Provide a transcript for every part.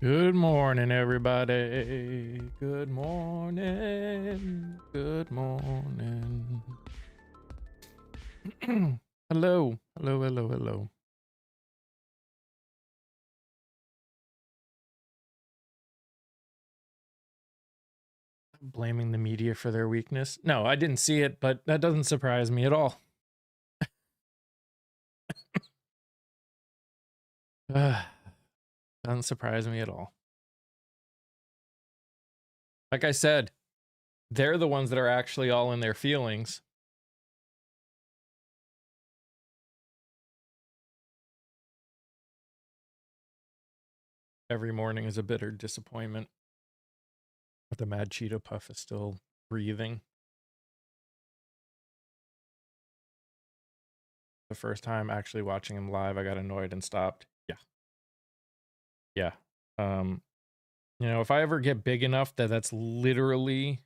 Good morning, everybody. Good morning. Good morning. Hello. Hello, hello, hello. Blaming the media for their weakness. No, I didn't see it, but that doesn't surprise me at all. Doesn't surprise me at all. Like I said, they're the ones that are actually all in their feelings. Every morning is a bitter disappointment. But the Mad Cheeto Puff is still breathing. The first time actually watching him live, I got annoyed and stopped. Yeah. If I ever get big enough that that's literally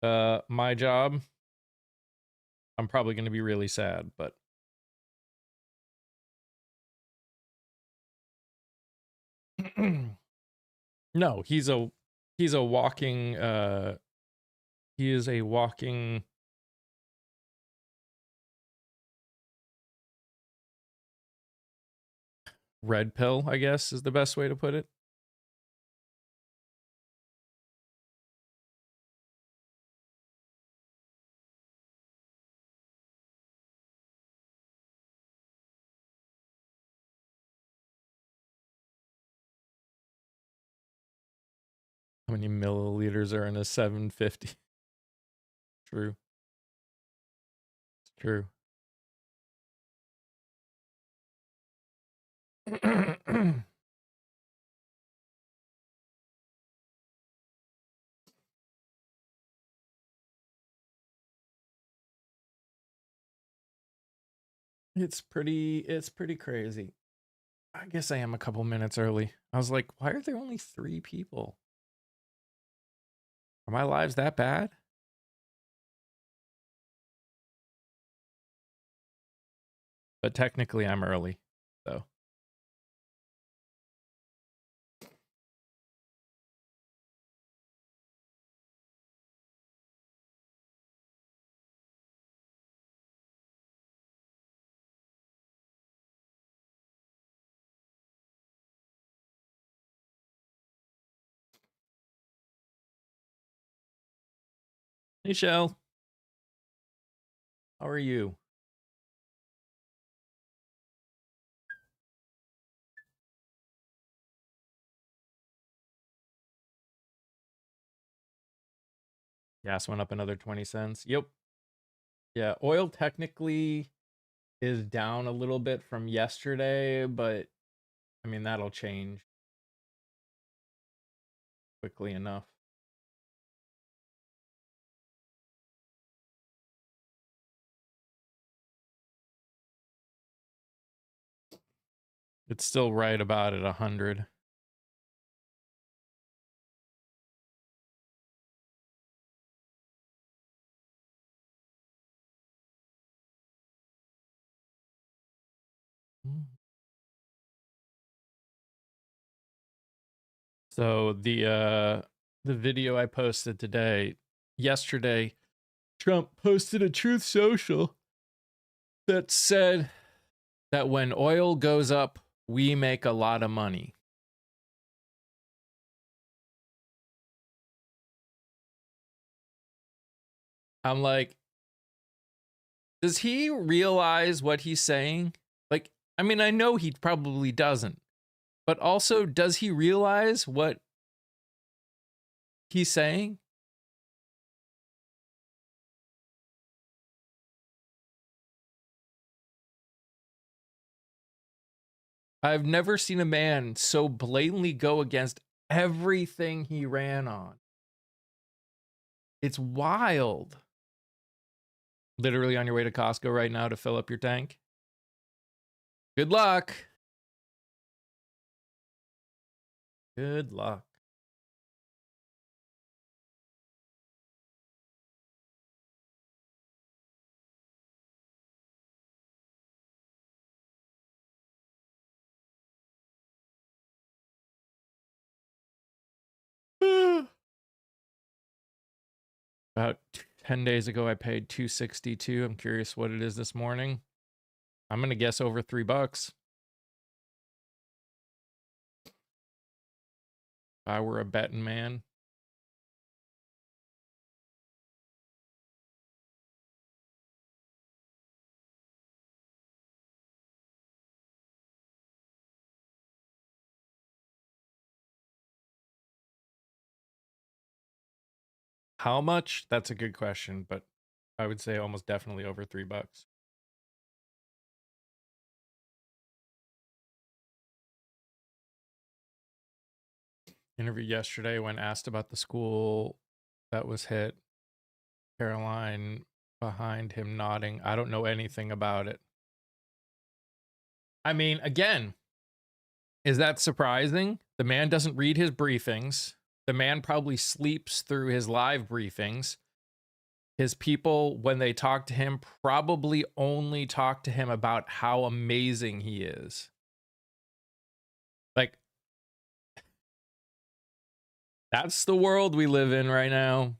my job, I'm probably going to be really sad, but no, he is a walking he is a walking red pill, I guess is the best way to put it. How many milliliters are in a 750? True. It's true. It's pretty crazy. I guess I am a couple minutes early. I was like, why are there only 3 people? Are my lives that bad? But technically I'm early, so. Hey, Shell. How are you? Gas went up another 20 cents. Yep. Yeah, oil technically is down a little bit from yesterday, but I mean, that'll change quickly enough. It's still right about at 100. So the video I posted yesterday, Trump posted a Truth Social that said that when oil goes up, we make a lot of money. I'm like, does he realize what he's saying? Like, I mean, I know he probably doesn't, but also, does he realize what he's saying? I've never seen a man so blatantly go against everything he ran on. It's wild. Literally on your way to Costco right now to fill up your tank. Good luck. Good luck. About 10 days ago, I paid $262. I'm curious what it is this morning. I'm going to guess over $3. If I were a betting man. How much? That's a good question, but I would say almost definitely over $3. Interview yesterday when asked about the school that was hit. Caroline behind him nodding. I don't know anything about it. I mean, again, is that surprising? The man doesn't read his briefings. The man probably sleeps through his live briefings. His people, when they talk to him, probably only talk to him about how amazing he is. Like, that's the world we live in right now.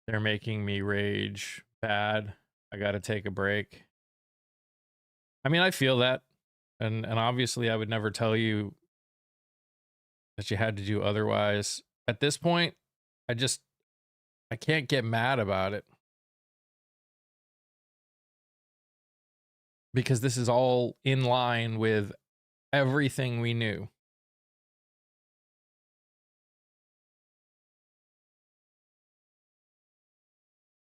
They're making me rage bad. I got to take a break. I mean, I feel that. And obviously I would never tell you that you had to do otherwise. At this point, I can't get mad about it. Because this is all in line with everything we knew.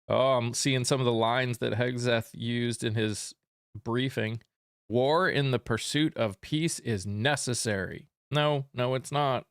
Oh, I'm seeing some of the lines that Hegseth used in his briefing. War in the pursuit of peace is necessary. No, it's not.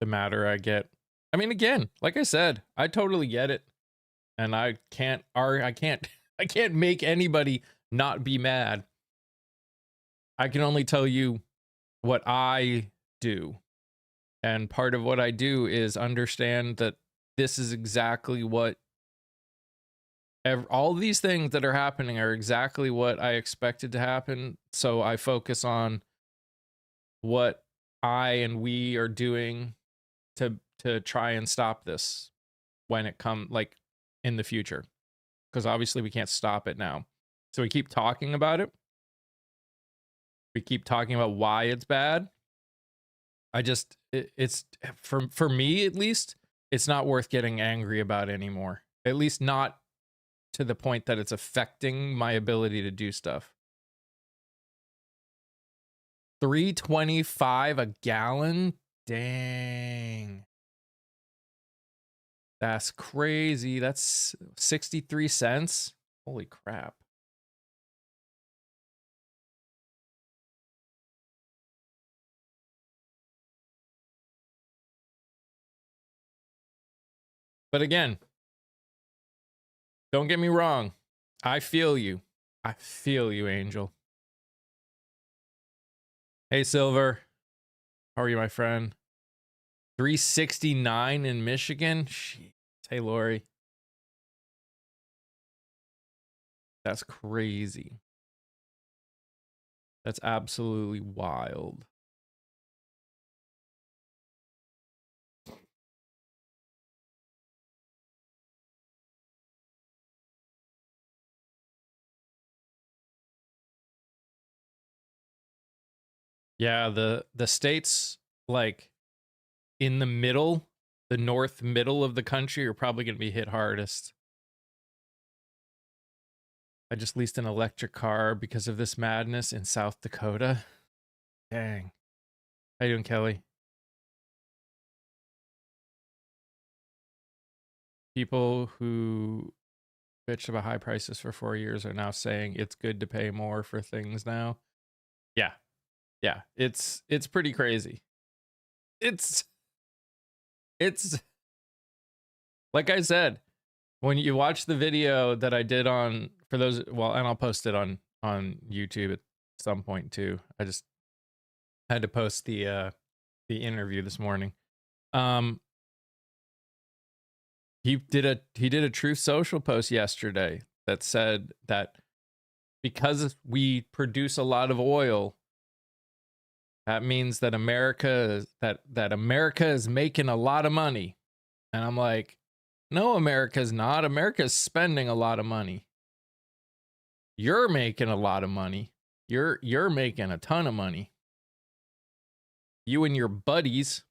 The matter I get. I mean, again, like I said, I totally get it. And I can't make anybody not be mad. I can only tell you what I do. And part of what I do is understand that this is exactly what all these things that are happening are exactly what I expected to happen. So I focus on what I and we are doing to try and stop this when it comes, like, in the future, because obviously we can't stop it now. So we keep talking about it. We keep talking about why it's bad. It's for me, at least, it's not worth getting angry about anymore. At least not to the point that it's affecting my ability to do stuff. $3.25 a gallon? Dang. That's crazy. That's 63 cents. Holy crap. But again, don't get me wrong. I feel you. I feel you, Angel. Hey, Silver. How are you, my friend? 369 in Michigan? Jeez. Hey, Lori. That's crazy. That's absolutely wild. Yeah, the states, like, in the middle, the north middle of the country, are probably going to be hit hardest. I just leased an electric car because of this madness in South Dakota. Dang. How you doing, Kelly? People who bitched about high prices for 4 years are now saying it's good to pay more for things now. Yeah. Yeah. It's pretty crazy. It's it's like I said, when you watch the video that I did on for those, well, and I'll post it on YouTube at some point too. I just had to post the interview this morning. He did a Truth Social post yesterday that said that because we produce a lot of oil, that means that America is making a lot of money. And I'm like, no, America's not. America's spending a lot of money. You're making a lot of money. You're making a ton of money. You and your buddies.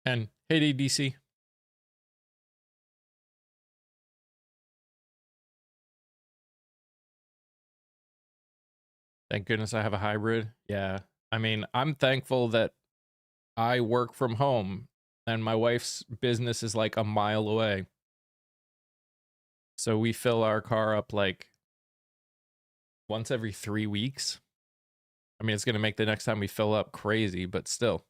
And hey, DC. Thank goodness I have a hybrid. Yeah. I mean, I'm thankful that I work from home and my wife's business is like a mile away. So we fill our car up like once every 3 weeks. I mean, it's going to make the next time we fill up crazy, but still.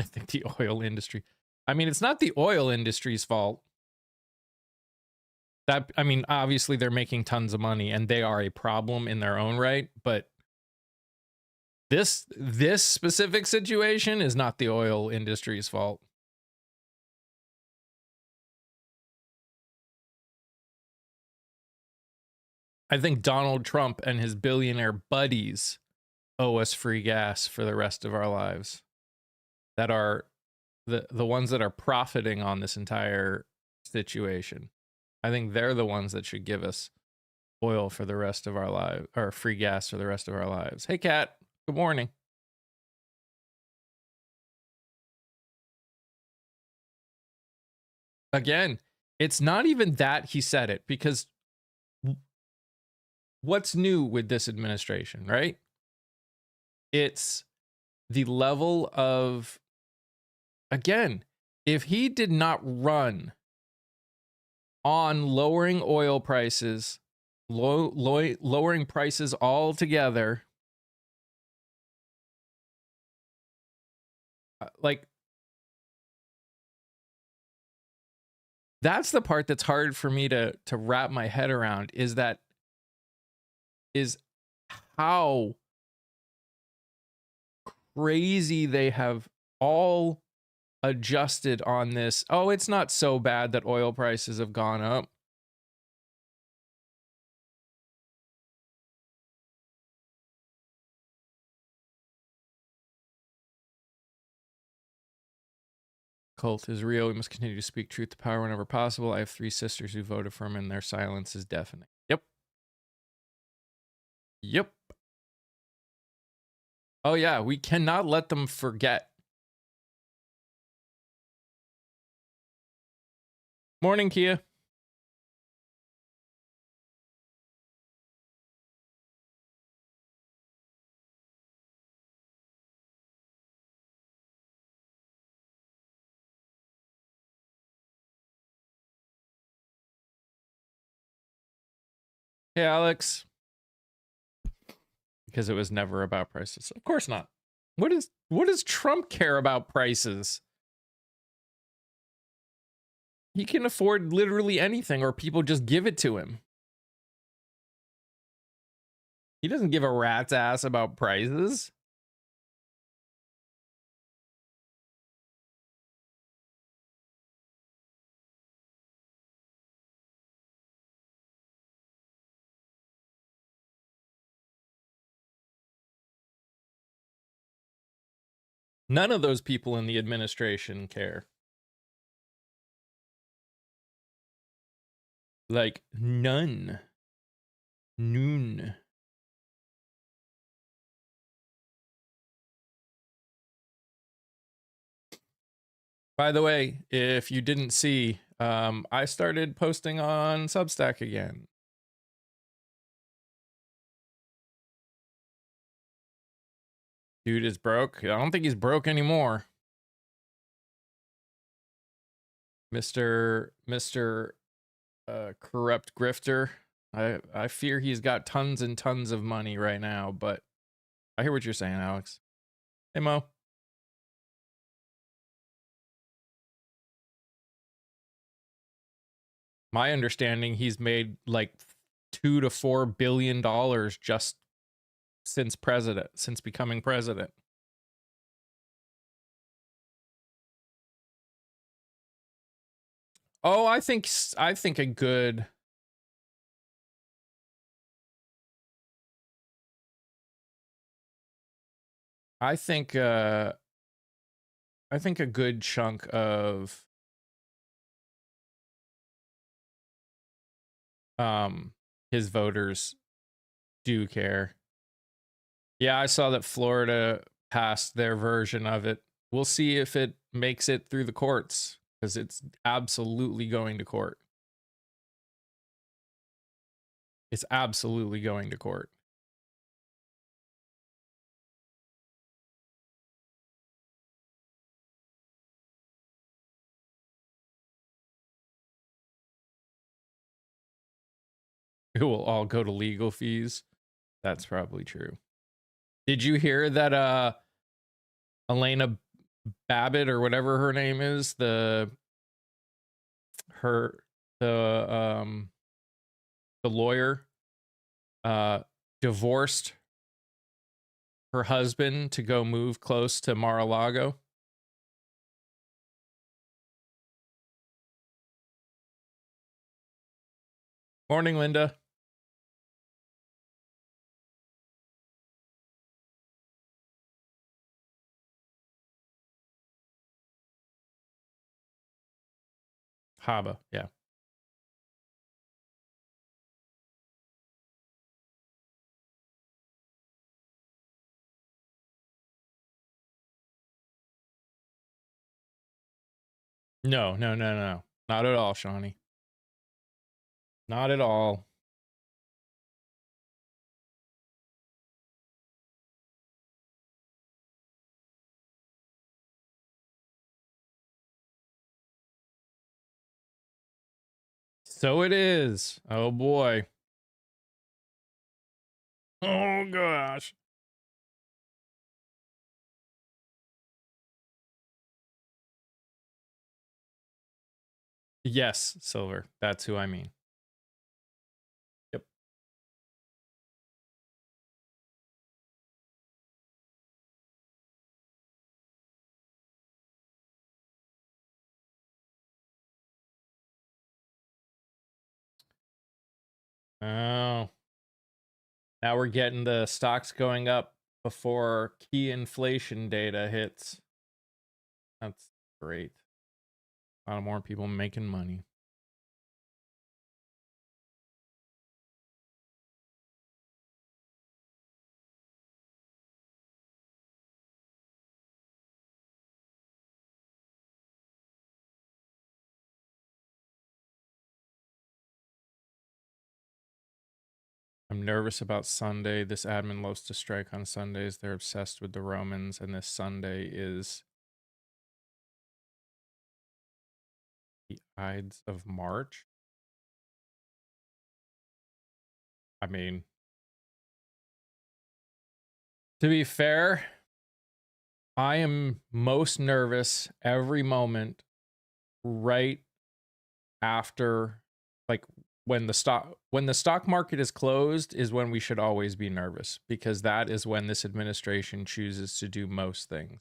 I think the oil industry. I mean, it's not the oil industry's fault. That, I mean, obviously they're making tons of money and they are a problem in their own right, but this specific situation is not the oil industry's fault. I think Donald Trump and his billionaire buddies owe us free gas for the rest of our lives. That are the ones that are profiting on this entire situation. I think they're the ones that should give us oil for the rest of our lives, or free gas for the rest of our lives. Hey, Kat. Good morning. Again, it's not even that he said it, because what's new with this administration, right? It's the level of, again, if he did not run on lowering oil prices, lowering prices altogether, like, that's the part that's hard for me to wrap my head around, is how crazy they have all adjusted on this. Oh, it's not so bad that oil prices have gone up. Cult is real. We must continue to speak truth to power whenever possible. I have 3 sisters who voted for him, and their silence is deafening. Yep. Yep. Oh, yeah. We cannot let them forget. Morning, Kia. Hey, Alex. Because it was never about prices. Of course not. What does Trump care about prices? He can afford literally anything, or people just give it to him. He doesn't give a rat's ass about prices. None of those people in the administration care. Like none. Noon. By the way, if you didn't see, I started posting on Substack again. Dude is broke. I don't think he's broke anymore. Mr. Corrupt grifter. I fear he's got tons and tons of money right now, but I hear what you're saying, Alex. Hey, Mo. My understanding, he's made like $2 to $4 billion just since becoming president. Oh, I think a good. I think a good chunk of his voters do care. Yeah, I saw that Florida passed their version of it. We'll see if it makes it through the courts, because it's absolutely going to court. It's absolutely going to court. It will all go to legal fees. That's probably true. Did you hear that Elena Babbitt, or whatever her name is, the lawyer, divorced her husband to go move close to Mar-a-Lago? Morning, Linda. Haba, yeah. No. Not at all, Shawnee. Not at all. So it is. Oh boy. Oh gosh. Yes, Silver. That's who I mean. Yep. Oh. Now we're getting the stocks going up before key inflation data hits. That's great. A lot more people making money. I'm nervous about Sunday. This admin loves to strike on Sundays. They're obsessed with the Romans, and this Sunday is the Ides of March. I mean, to be fair, I am most nervous every moment right after, like, when the stock market is closed is when we should always be nervous, because that is when this administration chooses to do most things.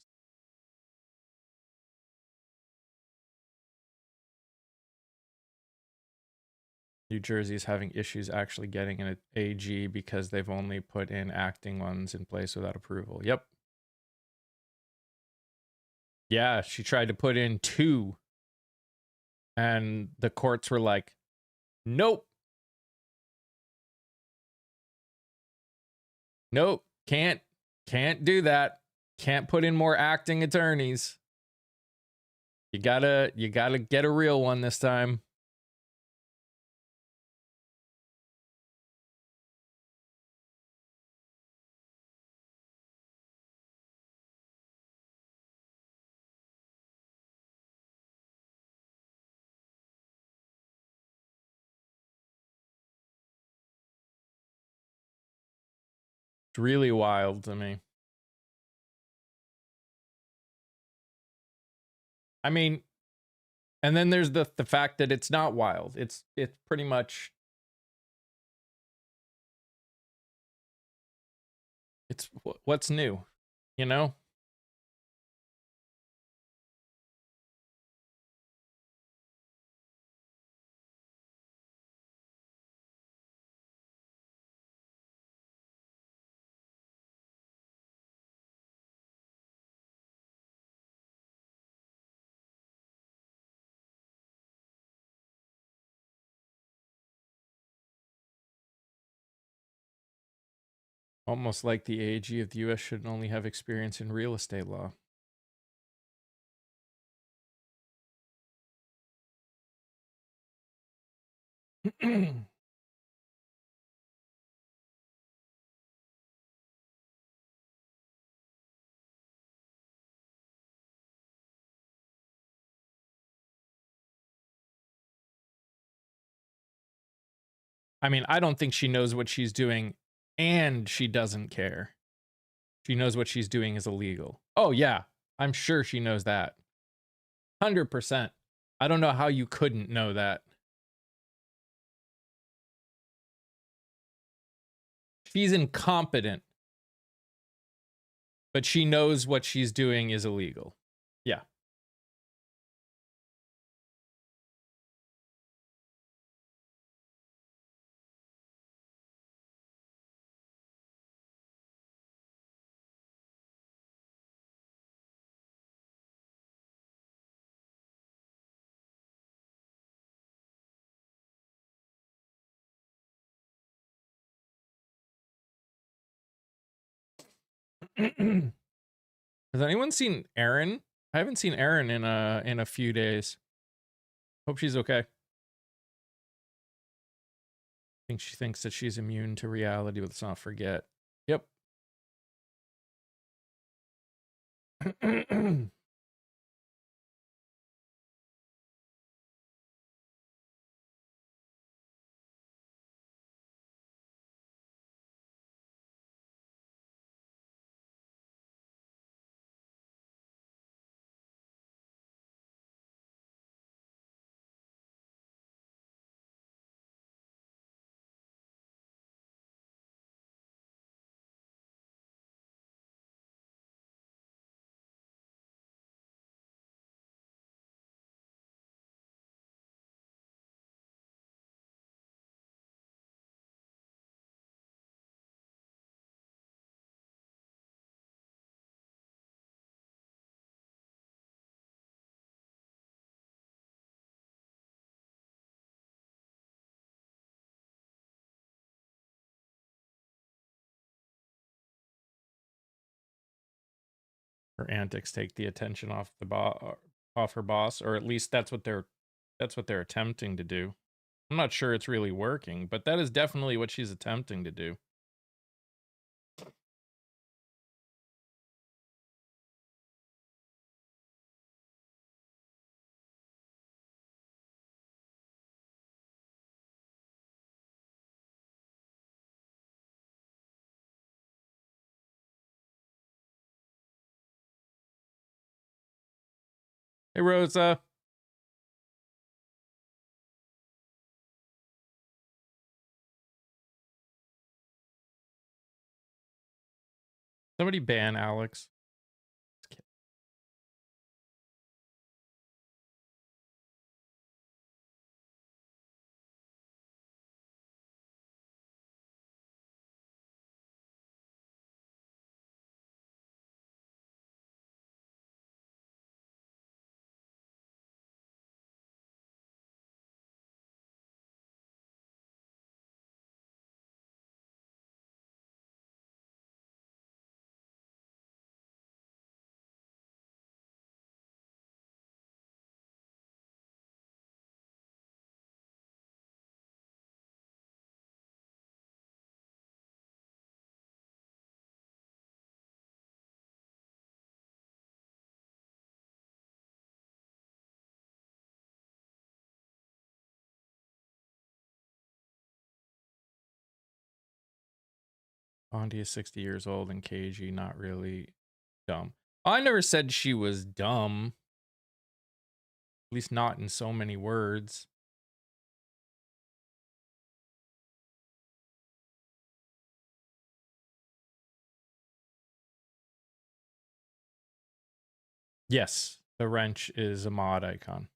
New Jersey is having issues actually getting an AG because they've only put in acting ones in place without approval. Yep. Yeah, she tried to put in 2, and the courts were like, Nope. Nope. Can't do that. Can't put in more acting attorneys. You gotta get a real one this time. It's really wild to me. I mean, and then there's the fact that it's not wild. It's pretty much, it's what's new, you know? Almost like the AG of the US should only have experience in real estate law. I mean, I don't think she knows what she's doing and she doesn't care. She knows what she's doing is illegal. Oh, yeah. I'm sure she knows that. 100%. I don't know how you couldn't know that. She's incompetent, but she knows what she's doing is illegal. Yeah. Has anyone seen Erin? I haven't seen Erin in a few days. Hope she's okay. I think she thinks that she's immune to reality, but let's not forget. Yep. Her antics take the attention off off her boss, or at least that's what they're attempting to do. I'm not sure it's really working, but that is definitely what she's attempting to do. Hey, Rosa. Somebody ban Alex. Bondi is 60 years old and cagey, not really dumb. I never said she was dumb. At least not in so many words. Yes, the wrench is a mod icon.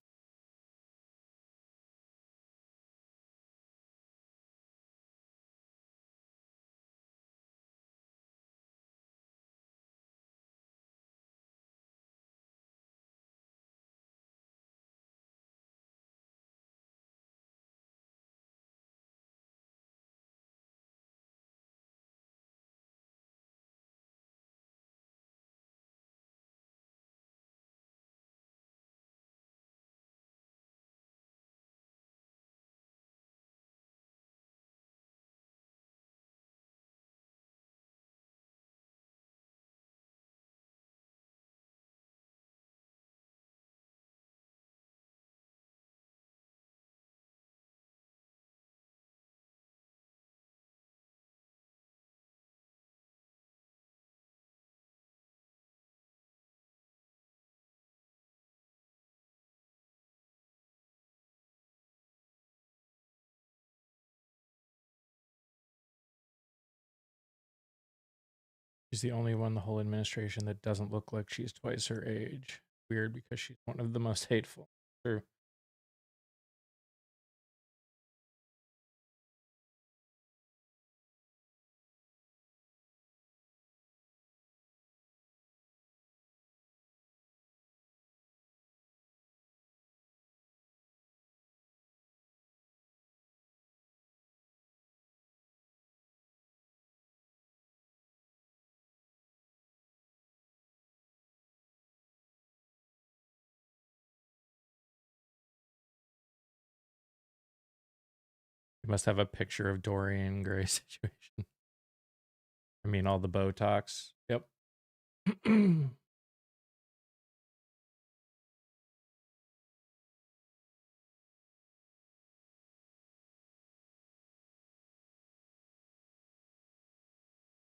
She's the only one in the whole administration that doesn't look like she's twice her age. Weird because she's one of the most hateful. True. You must have a picture of Dorian Gray situation. I mean, all the Botox. Yep.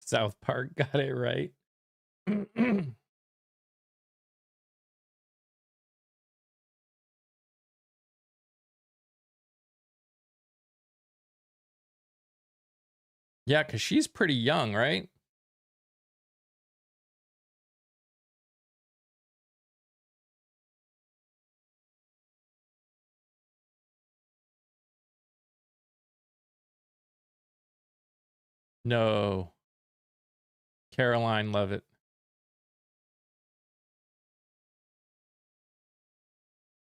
South Park got it right. Yeah, because she's pretty young, right? No. Caroline Levitt.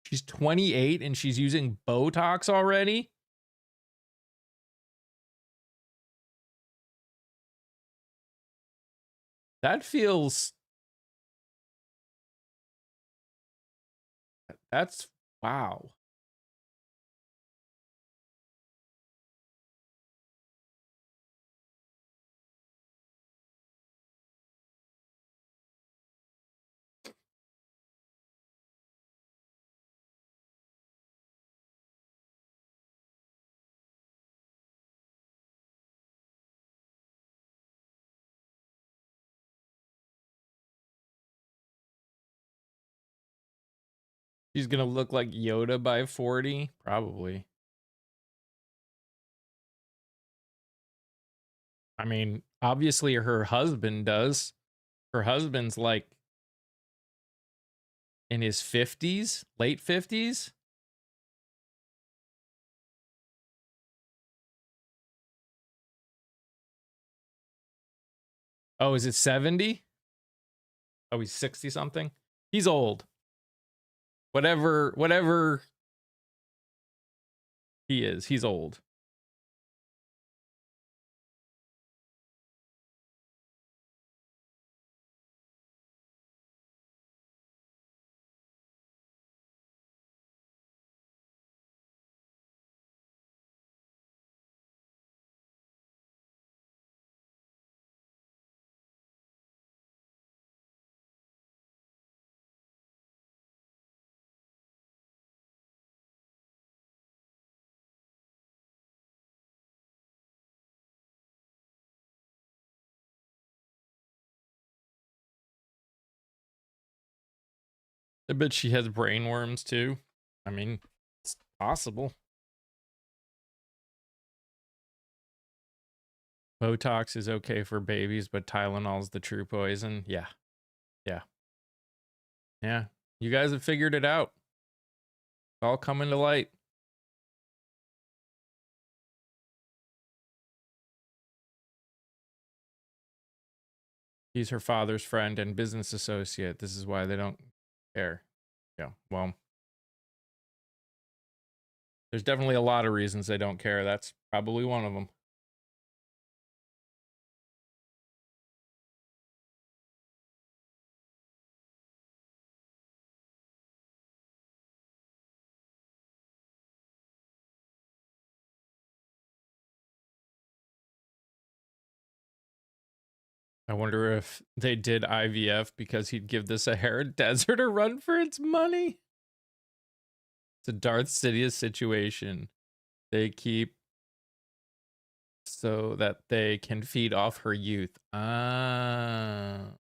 She's 28 and she's using Botox already? That feels... That's... Wow. She's gonna look like Yoda by 40? Probably. I mean, obviously her husband does. Her husband's like in his 50s, late 50s. Oh, is it 70? Oh, he's 60 something. He's old. Whatever he is, he's old. I bet she has brain worms too. I mean, it's possible. Botox is okay for babies, but Tylenol's the true poison. Yeah. Yeah. Yeah. You guys have figured it out. It's all coming to light. He's her father's friend and business associate. This is why they don't care. Yeah. Well, there's definitely a lot of reasons they don't care. That's probably one of them. I wonder if they did IVF because he'd give the Sahara Desert a run for its money. It's a Darth Sidious situation. They keep so that they can feed off her youth. Oh.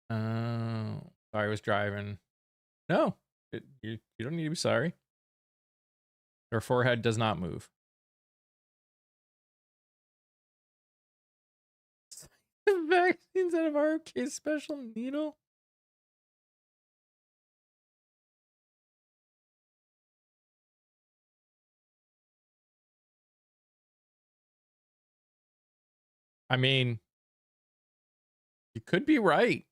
Oh. Sorry, I was driving. No, you don't need to be sorry. Her forehead does not move. Vaccines out of RFK's special needle? I mean, you could be right.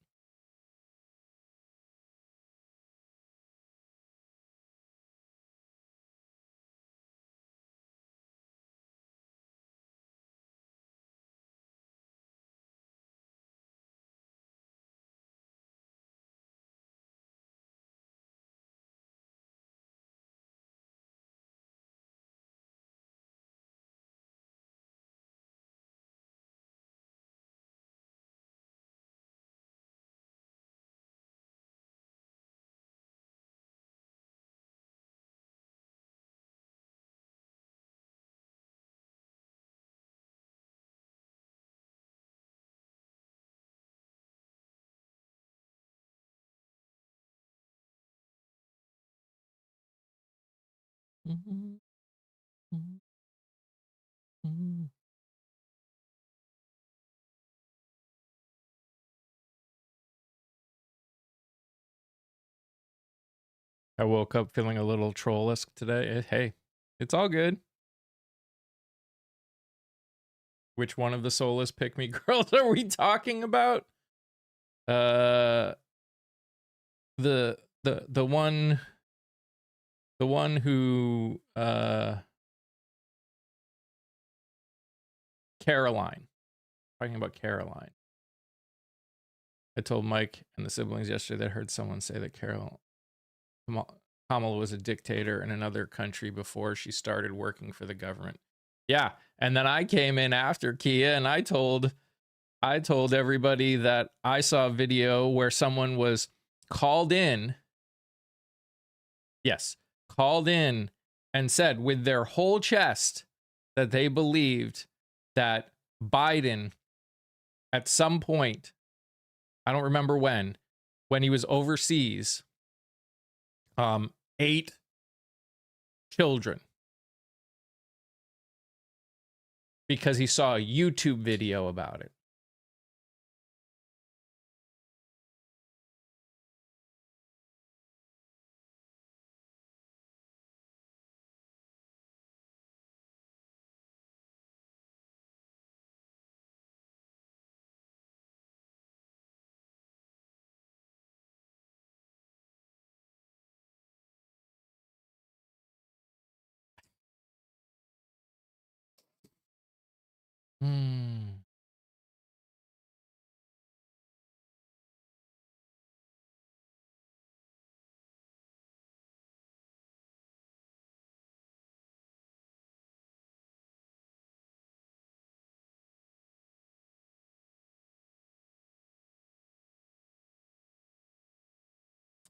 Mm-hmm. Mm-hmm. I woke up feeling a little troll-esque today. Hey, it's all good. Which one of the soulless pick-me girls are we talking about? The one who Caroline. Talking about Caroline. I told Mike and the siblings yesterday that I heard someone say that Kamala was a dictator in another country before she started working for the government. Yeah, and then I came in after Kia and I told everybody that I saw a video where someone was called in. Yes, called in and said with their whole chest that they believed that Biden at some point, I don't remember when he was overseas, ate children because he saw a YouTube video about it.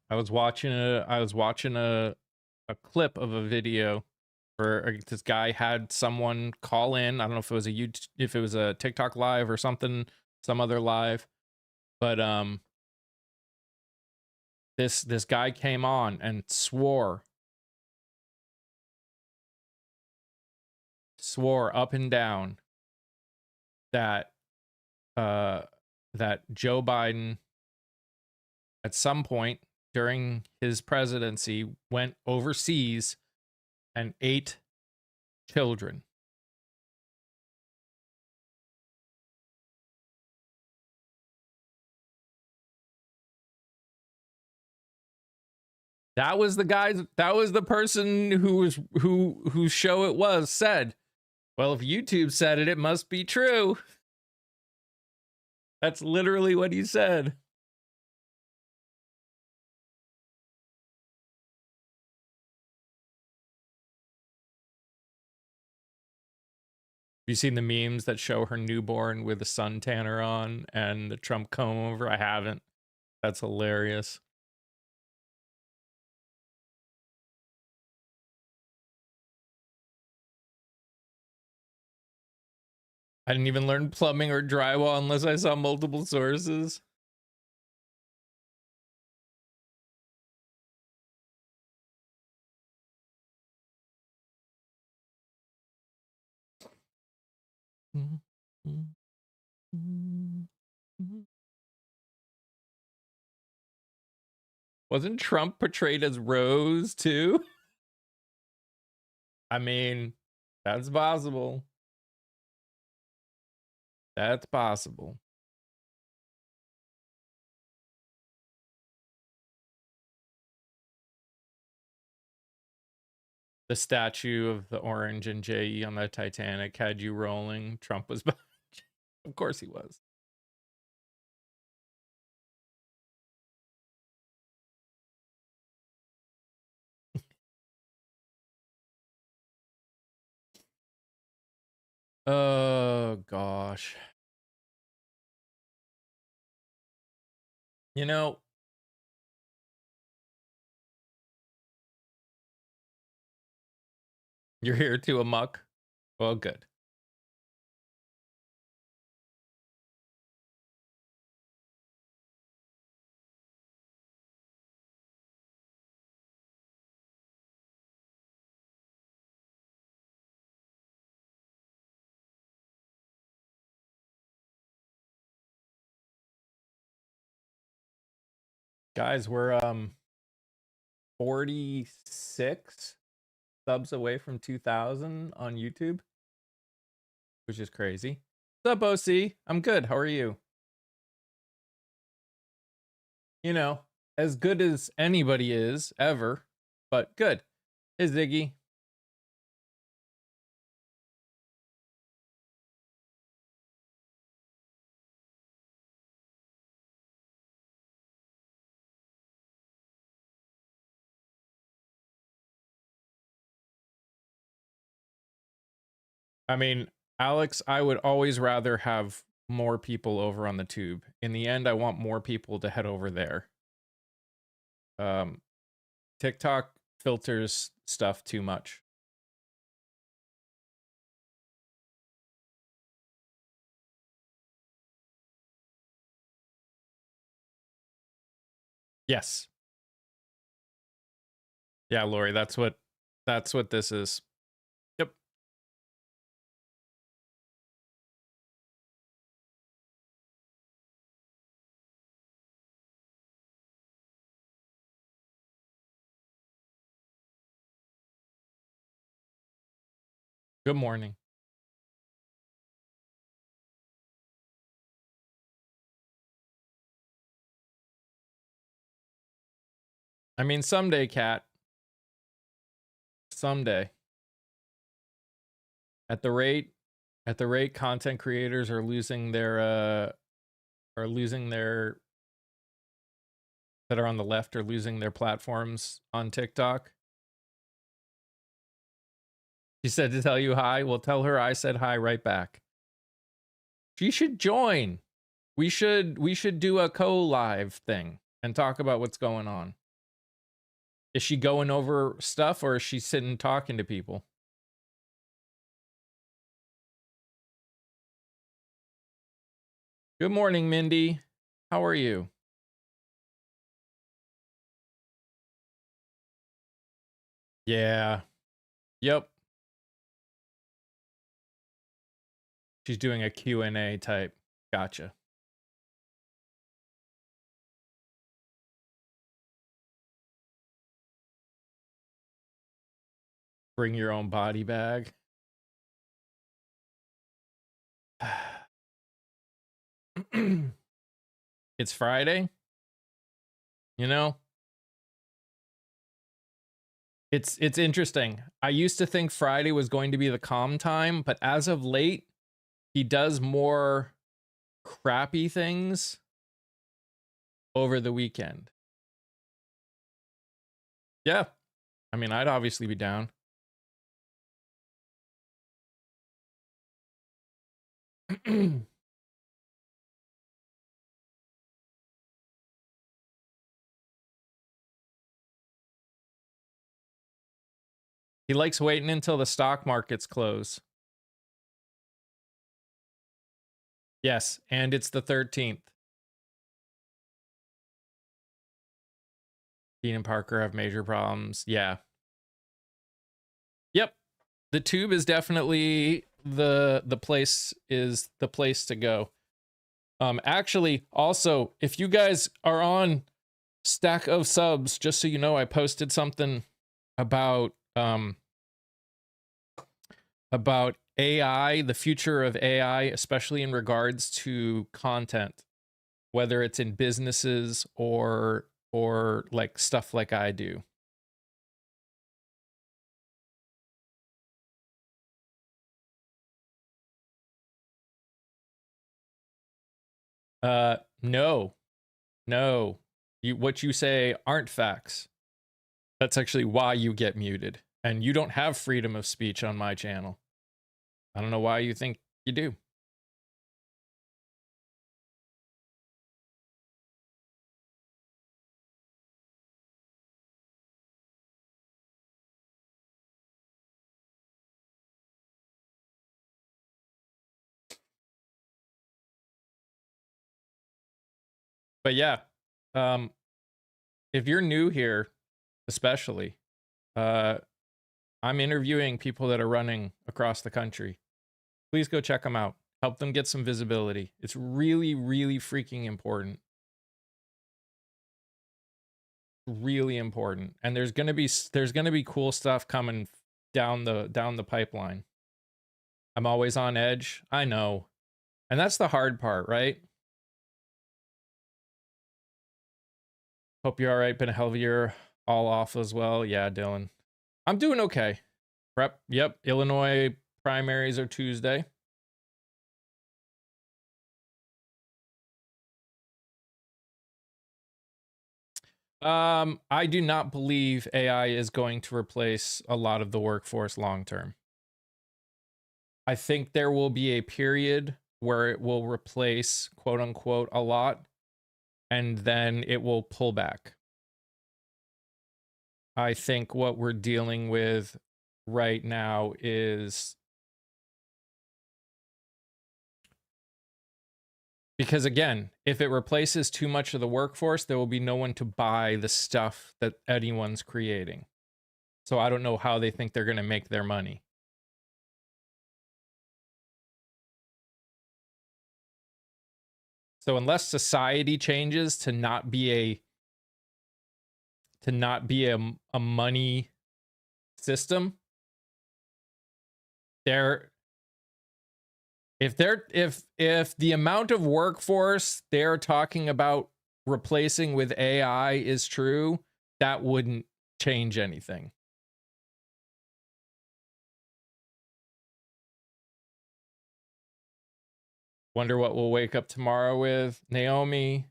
I was watching a clip of a video where this guy had someone call in. I don't know if it was if it was a TikTok live or something, some other live, but this guy came on and swore up and down that that Joe Biden at some point during his presidency went overseas and ate children. That was the person whose show it was said, well, if YouTube said it, it must be true. That's literally what he said. Have you seen the memes that show her newborn with a sun tanner on and the Trump comb over? I haven't. That's hilarious. I didn't even learn plumbing or drywall unless I saw multiple sources. Wasn't Trump portrayed as Rose too? I mean, that's possible. That's possible. The statue of the orange and JE on the Titanic had you rolling. Trump was behind you. Of course he was. Oh, gosh. You know, you're here to amok. Well, good. Guys, we're 46 subs away from 2,000 on YouTube, which is crazy. What's up, OC? I'm good. How are you? You know, as good as anybody is ever, but good. Hey, Ziggy. I mean, Alex, I would always rather have more people over on the tube. In the end, I want more people to head over there. TikTok filters stuff too much. Yes. Yeah, Lori, that's what this is. Yep. Good morning. I mean, someday, Cat. Someday. At the rate content creators are losing their that are on the left are losing their platforms on TikTok. She said to tell you hi. Well, tell her I said hi right back. She should join. We should do a co-live thing and talk about what's going on. Is she going over stuff or is she sitting talking to people? Good morning, Mindy. How are you? Yeah. Yep. She's doing a Q&A type. Gotcha. Bring your own body bag. It's Friday. You know, it's interesting. I used to think Friday was going to be the calm time, but as of late, he does more crappy things over the weekend. Yeah. I mean, I'd obviously be down. He likes waiting until the stock markets close. Yes, and it's the 13th. Dean and Parker have major problems. Yeah. Yep. The tube is definitely the place to go. Actually, also, if you guys are on Stack of Subs, just so you know, I posted something about AI, the future of AI, especially in regards to content, whether it's in businesses or like stuff like I do. No. What you say aren't facts. That's actually why you get muted. And you don't have freedom of speech on my channel. I don't know why you think you do. But yeah, if you're new here, especially, I'm interviewing people that are running across the country. Please go check them out. Help them get some visibility. It's really, really freaking important. Really important. And there's gonna be cool stuff coming down the pipeline. I'm always on edge. I know. And that's the hard part, right? Hope you're all right. Been a hell of a year. All off as well. Yeah, Dylan. I'm doing okay. Prep. Yep. Illinois primaries are Tuesday. I do not believe AI is going to replace a lot of the workforce long term. I think there will be a period where it will replace, quote unquote, a lot, and then it will pull back. I think what we're dealing with right now is because, again, if it replaces too much of the workforce, there will be no one to buy the stuff that anyone's creating. So I don't know how they think they're going to make their money. So unless society changes to not be a money system, if the amount of workforce they're talking about replacing with AI is true, that wouldn't change anything. Wonder what we'll wake up tomorrow with. Naomi,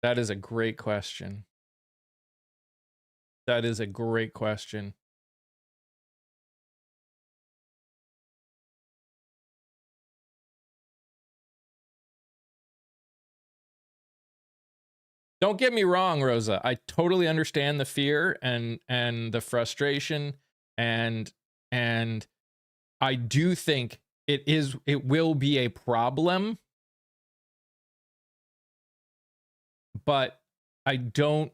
that is a great question. That is a great question. Don't get me wrong, Rosa. I totally understand the fear and the frustration and I do think it will be a problem, but I don't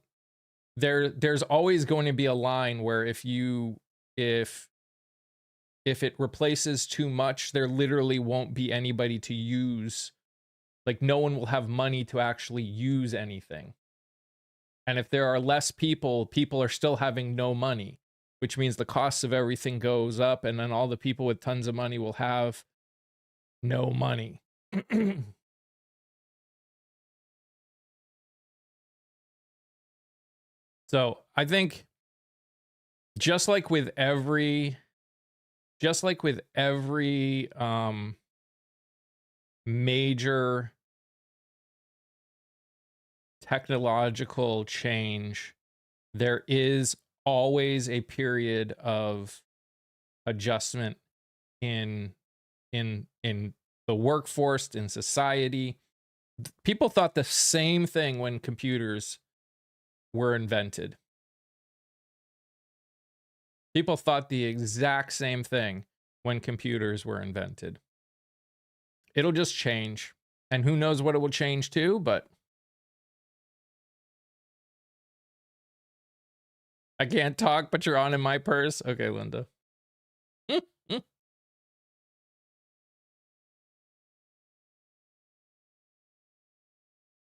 there's always going to be a line where if it replaces too much, there literally won't be anybody to use. Like, no one will have money to actually use anything. And if there are less people, people are still having no money, which means the cost of everything goes up, and then all the people with tons of money will have no money. So I think just like with every major technological change, there is always a period of adjustment in the workforce, in society. People thought the same thing when computers were invented. People thought the exact same thing when computers were invented. It'll just change. And who knows what it will change to, but I can't talk, but you're on in my purse. Okay, Linda.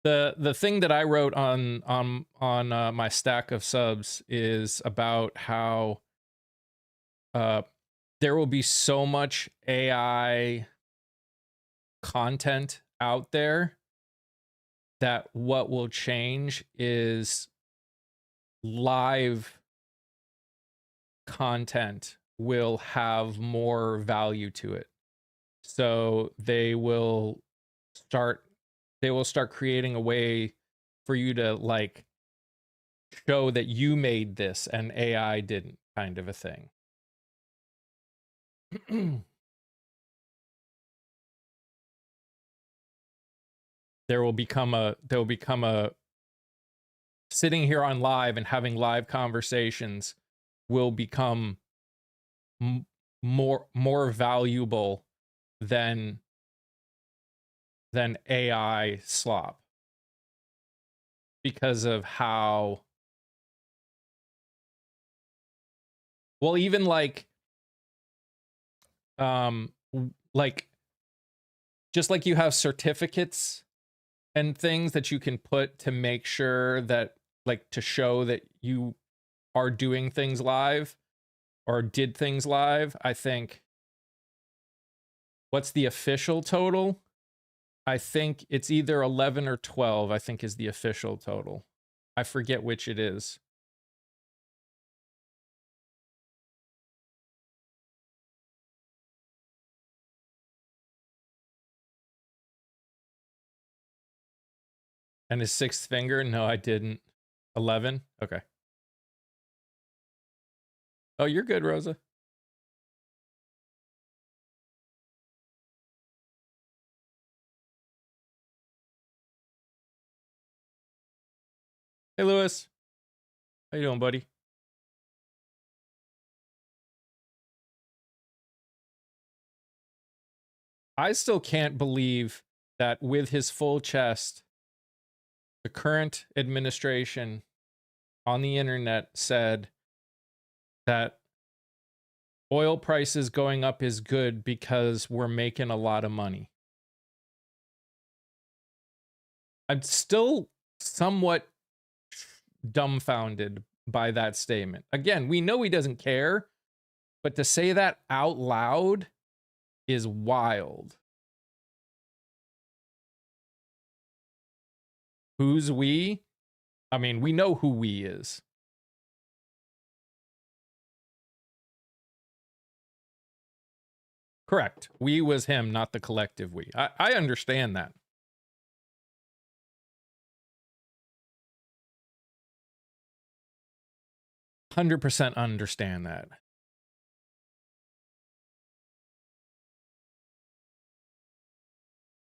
The thing that I wrote on my stack of subs is about how there will be so much AI content out there that what will change is live content will have more value to it. So they will start creating a way for you to like show that you made this and AI didn't, kind of a thing. there will become a sitting here on live and having live conversations will become more valuable than AI slop, because of how, well, even like just like you have certificates and things that you can put to make sure that, like, to show that you are doing things live or did things live. I think, what's the official total? I think it's either 11 or 12, I think, is the official total. I forget which it is. And his sixth finger? No, I didn't. 11? Okay. Oh, you're good, Rosa. Hey, Lewis. How you doing, buddy? I still can't believe that with his full chest, the current administration on the internet said that oil prices going up is good because we're making a lot of money. I'm still somewhat dumbfounded by that statement. Again, we know he doesn't care, but to say that out loud is wild. Who's we? I mean, we know who we is. Correct. We was him, not the collective we. I understand that. 100% understand that.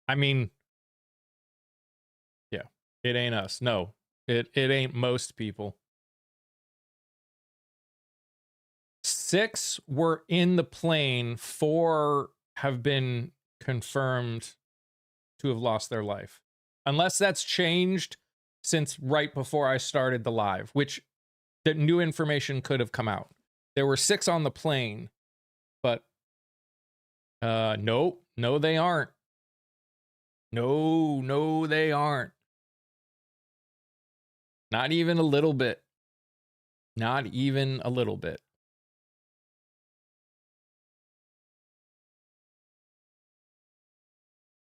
I mean, yeah, it ain't us. No, it ain't most people. 6 were in the plane. 4 have been confirmed to have lost their life. Unless that's changed since right before I started the live, which the new information could have come out. There were 6 on the plane, but no, they aren't. No, they aren't. Not even a little bit. Not even a little bit.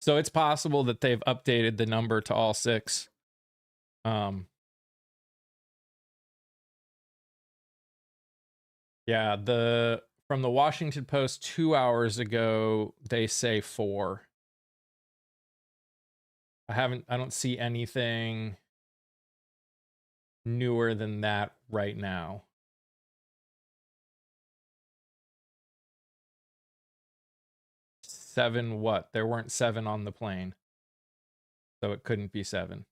So it's possible that they've updated the number to all 6. Yeah, from the Washington Post 2 hours ago, they say 4. I don't see anything newer than that right now. Seven what? There weren't 7 on the plane. So it couldn't be 7.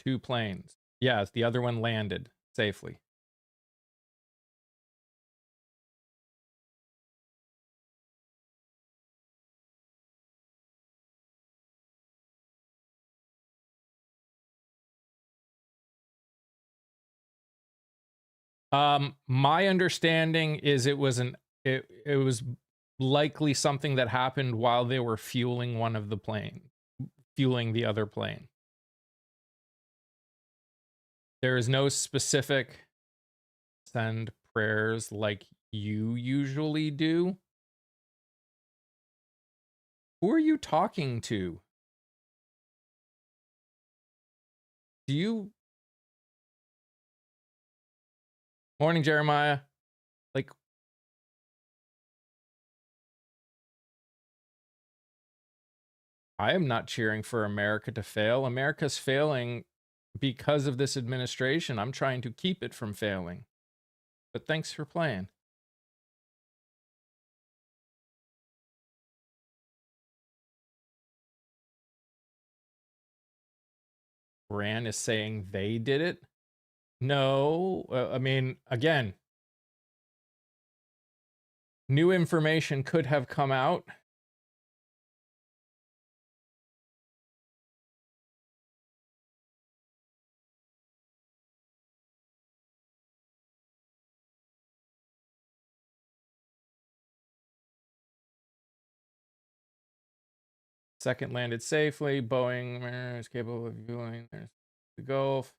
Two planes. Yes, the other one landed safely. My understanding is it was likely something that happened while they were fueling the other plane. There is no specific send prayers like you usually do. Who are you talking to? Morning, Jeremiah. Like, I am not cheering for America to fail. America's failing because of this administration. I'm trying to keep it from failing. But thanks for playing. Ran is saying they did it. No, I mean, again, new information could have come out. Second landed safely. Boeing is capable of viewing the Gulf.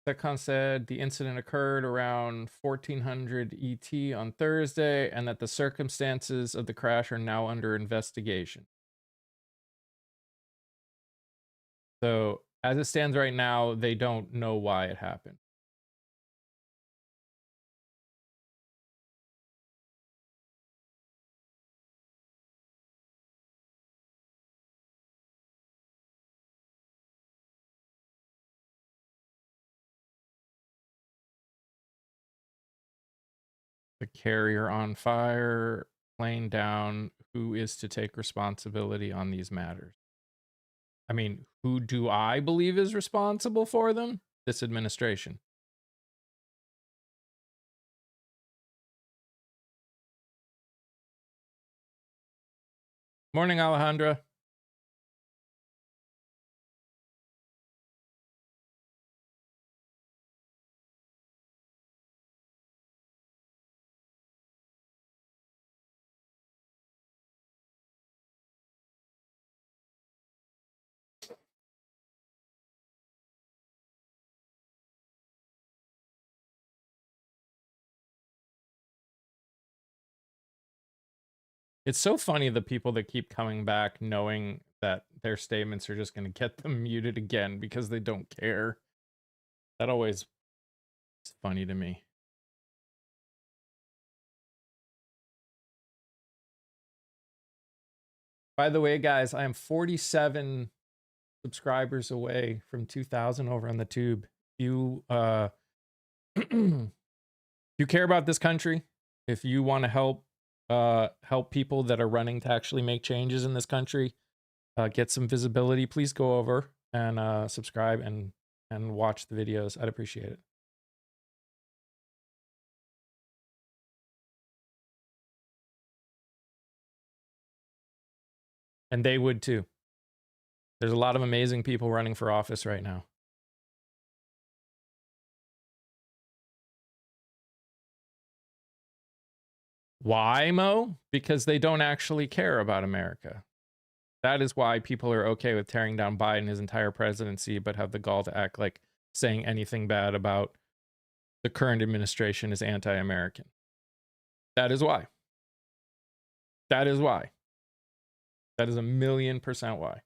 SecCon said the incident occurred around 1400 ET on Thursday and that the circumstances of the crash are now under investigation. So, as it stands right now, they don't know why it happened. The carrier on fire, plane down. Who is to take responsibility on these matters? I mean, who do I believe is responsible for them? This administration. Morning, Alejandra. It's so funny the people that keep coming back knowing that their statements are just going to get them muted again because they don't care. That always is funny to me. By the way, guys, I am 47 subscribers away from 2,000 over on the tube. You you care about this country, if you want to help people that are running to actually make changes in this country, get some visibility, please go over and subscribe and watch the videos. I'd appreciate it. And they would too. There's a lot of amazing people running for office right now. Why, Mo? Because they don't actually care about America. That is why people are okay with tearing down Biden his entire presidency, but have the gall to act like saying anything bad about the current administration is anti-American. That is why. That is why. That is 1,000,000% why.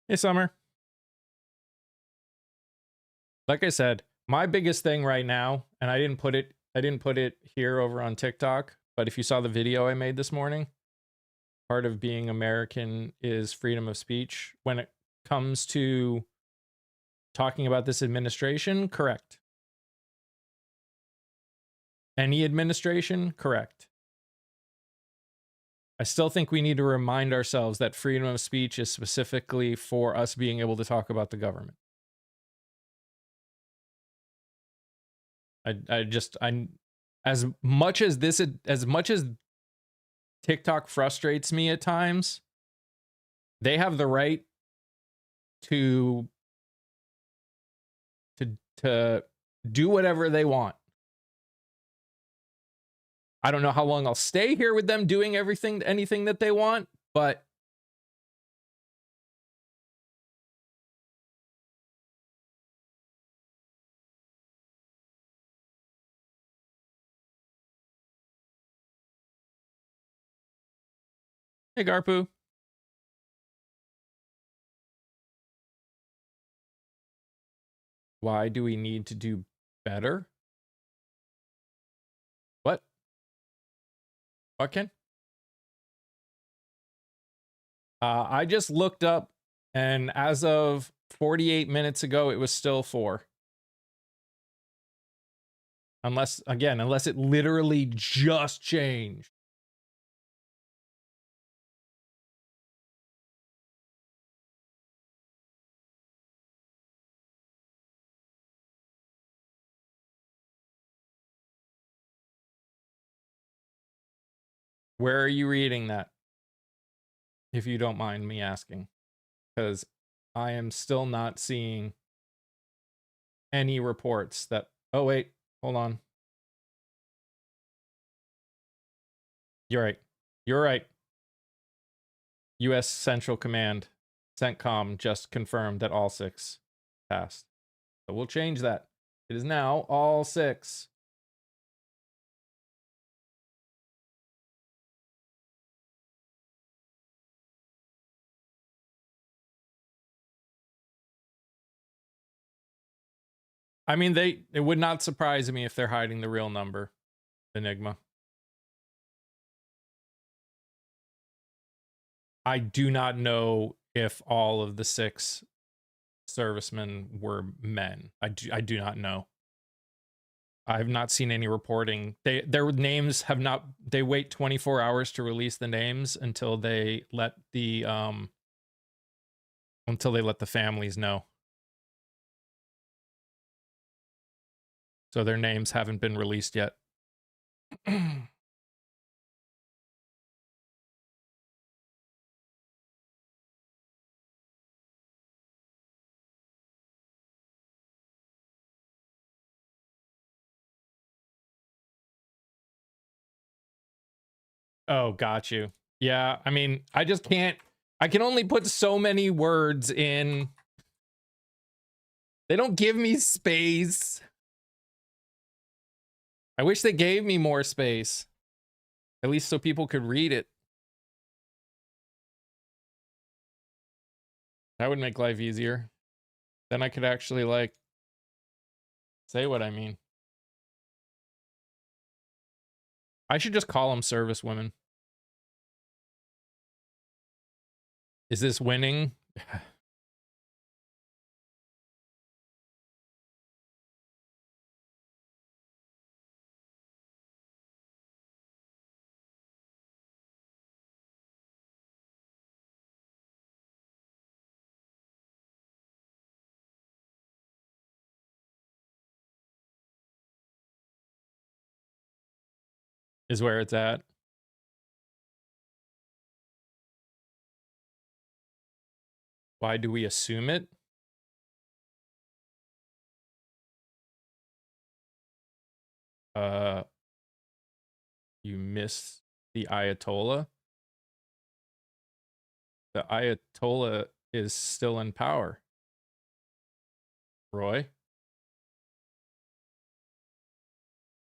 Hey, Summer. Like I said, my biggest thing right now, and I didn't put it here over on TikTok, but if you saw the video I made this morning, part of being American is freedom of speech. When it comes to talking about this administration, correct. Any administration, correct. I still think we need to remind ourselves that freedom of speech is specifically for us being able to talk about the government. As much as TikTok frustrates me at times, they have the right to do whatever they want. I don't know how long I'll stay here with them doing anything that they want, but hey, Garpu. Why do we need to do better? What? What, Ken? I just looked up, and as of 48 minutes ago, it was still 4. Unless it literally just changed. Where are you reading that? If you don't mind me asking. Because I am still not seeing any reports that... Oh, wait. Hold on. You're right. You're right. U.S. Central Command, CENTCOM, just confirmed that all 6 passed. So we'll change that. It is now all 6. I mean, it would not surprise me if they're hiding the real number, Enigma. I do not know if all of the 6 servicemen were men. I do not know. I have not seen any reporting. Their names have not... They wait 24 hours to release the names until they let the families know. So their names haven't been released yet. Oh, got you. Yeah, I mean, I just can't... I can only put so many words in. They don't give me space. I wish they gave me more space. At least so people could read it. That would make life easier. Then I could actually, like, say what I mean. I should just call them servicewomen. Is this winning? is where it's at. Why do we assume it? Uh, you miss the Ayatollah. The Ayatollah is still in power. Roy,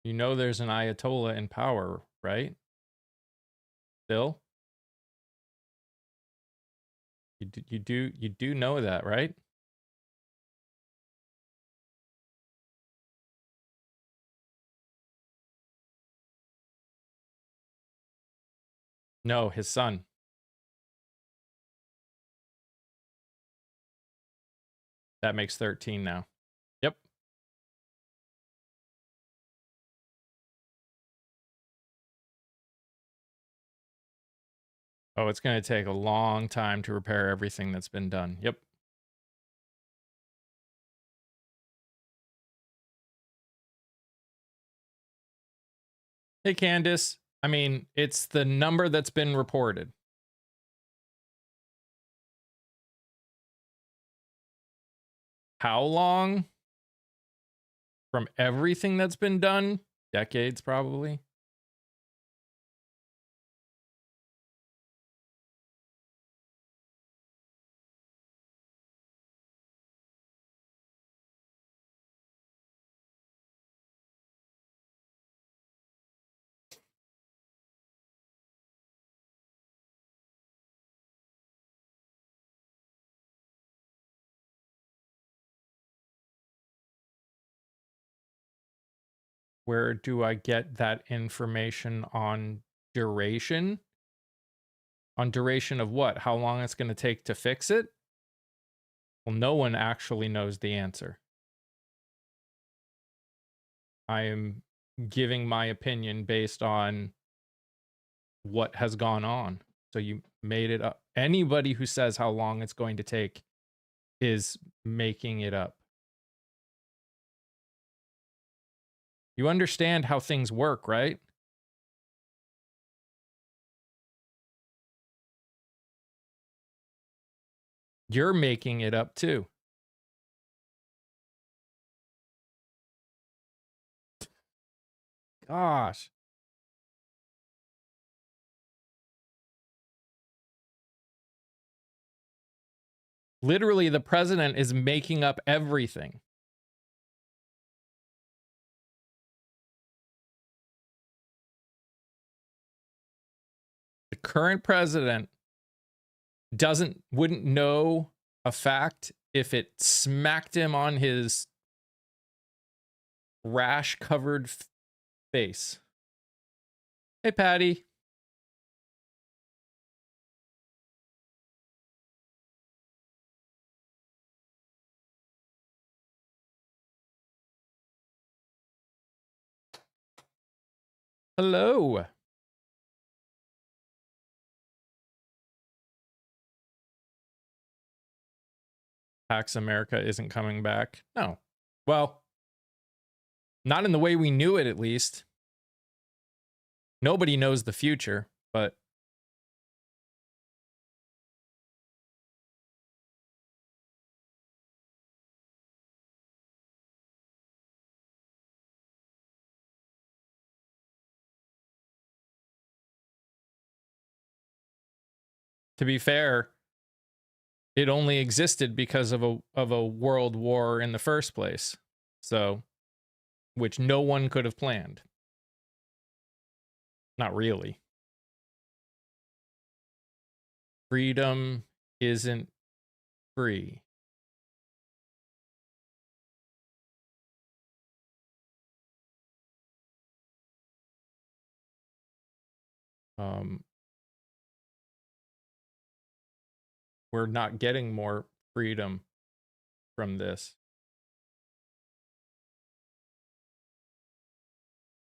you know there's an Ayatollah in power, right? Still? You do know that, right? No, his son. That makes 13 now. Yep. Oh, it's going to take a long time to repair everything that's been done. Yep. Hey, Candace. I mean, it's the number that's been reported. How long? From everything that's been done? Decades, probably. Where do I get that information on duration? On duration of what? How long it's going to take to fix it? Well, no one actually knows the answer. I am giving my opinion based on what has gone on. So you made it up. Anybody who says how long it's going to take is making it up. You understand how things work, right? You're making it up too. Gosh. Literally, the president is making up everything. The current president wouldn't know a fact if it smacked him on his rash covered face. Hey, Patty. Hello. Pax America isn't coming back. No. Well, not in the way we knew it, at least. Nobody knows the future, but to be fair, it only existed because of a world war in the first place. So, which no one could have planned. Not really. Freedom isn't free. We're not getting more freedom from this.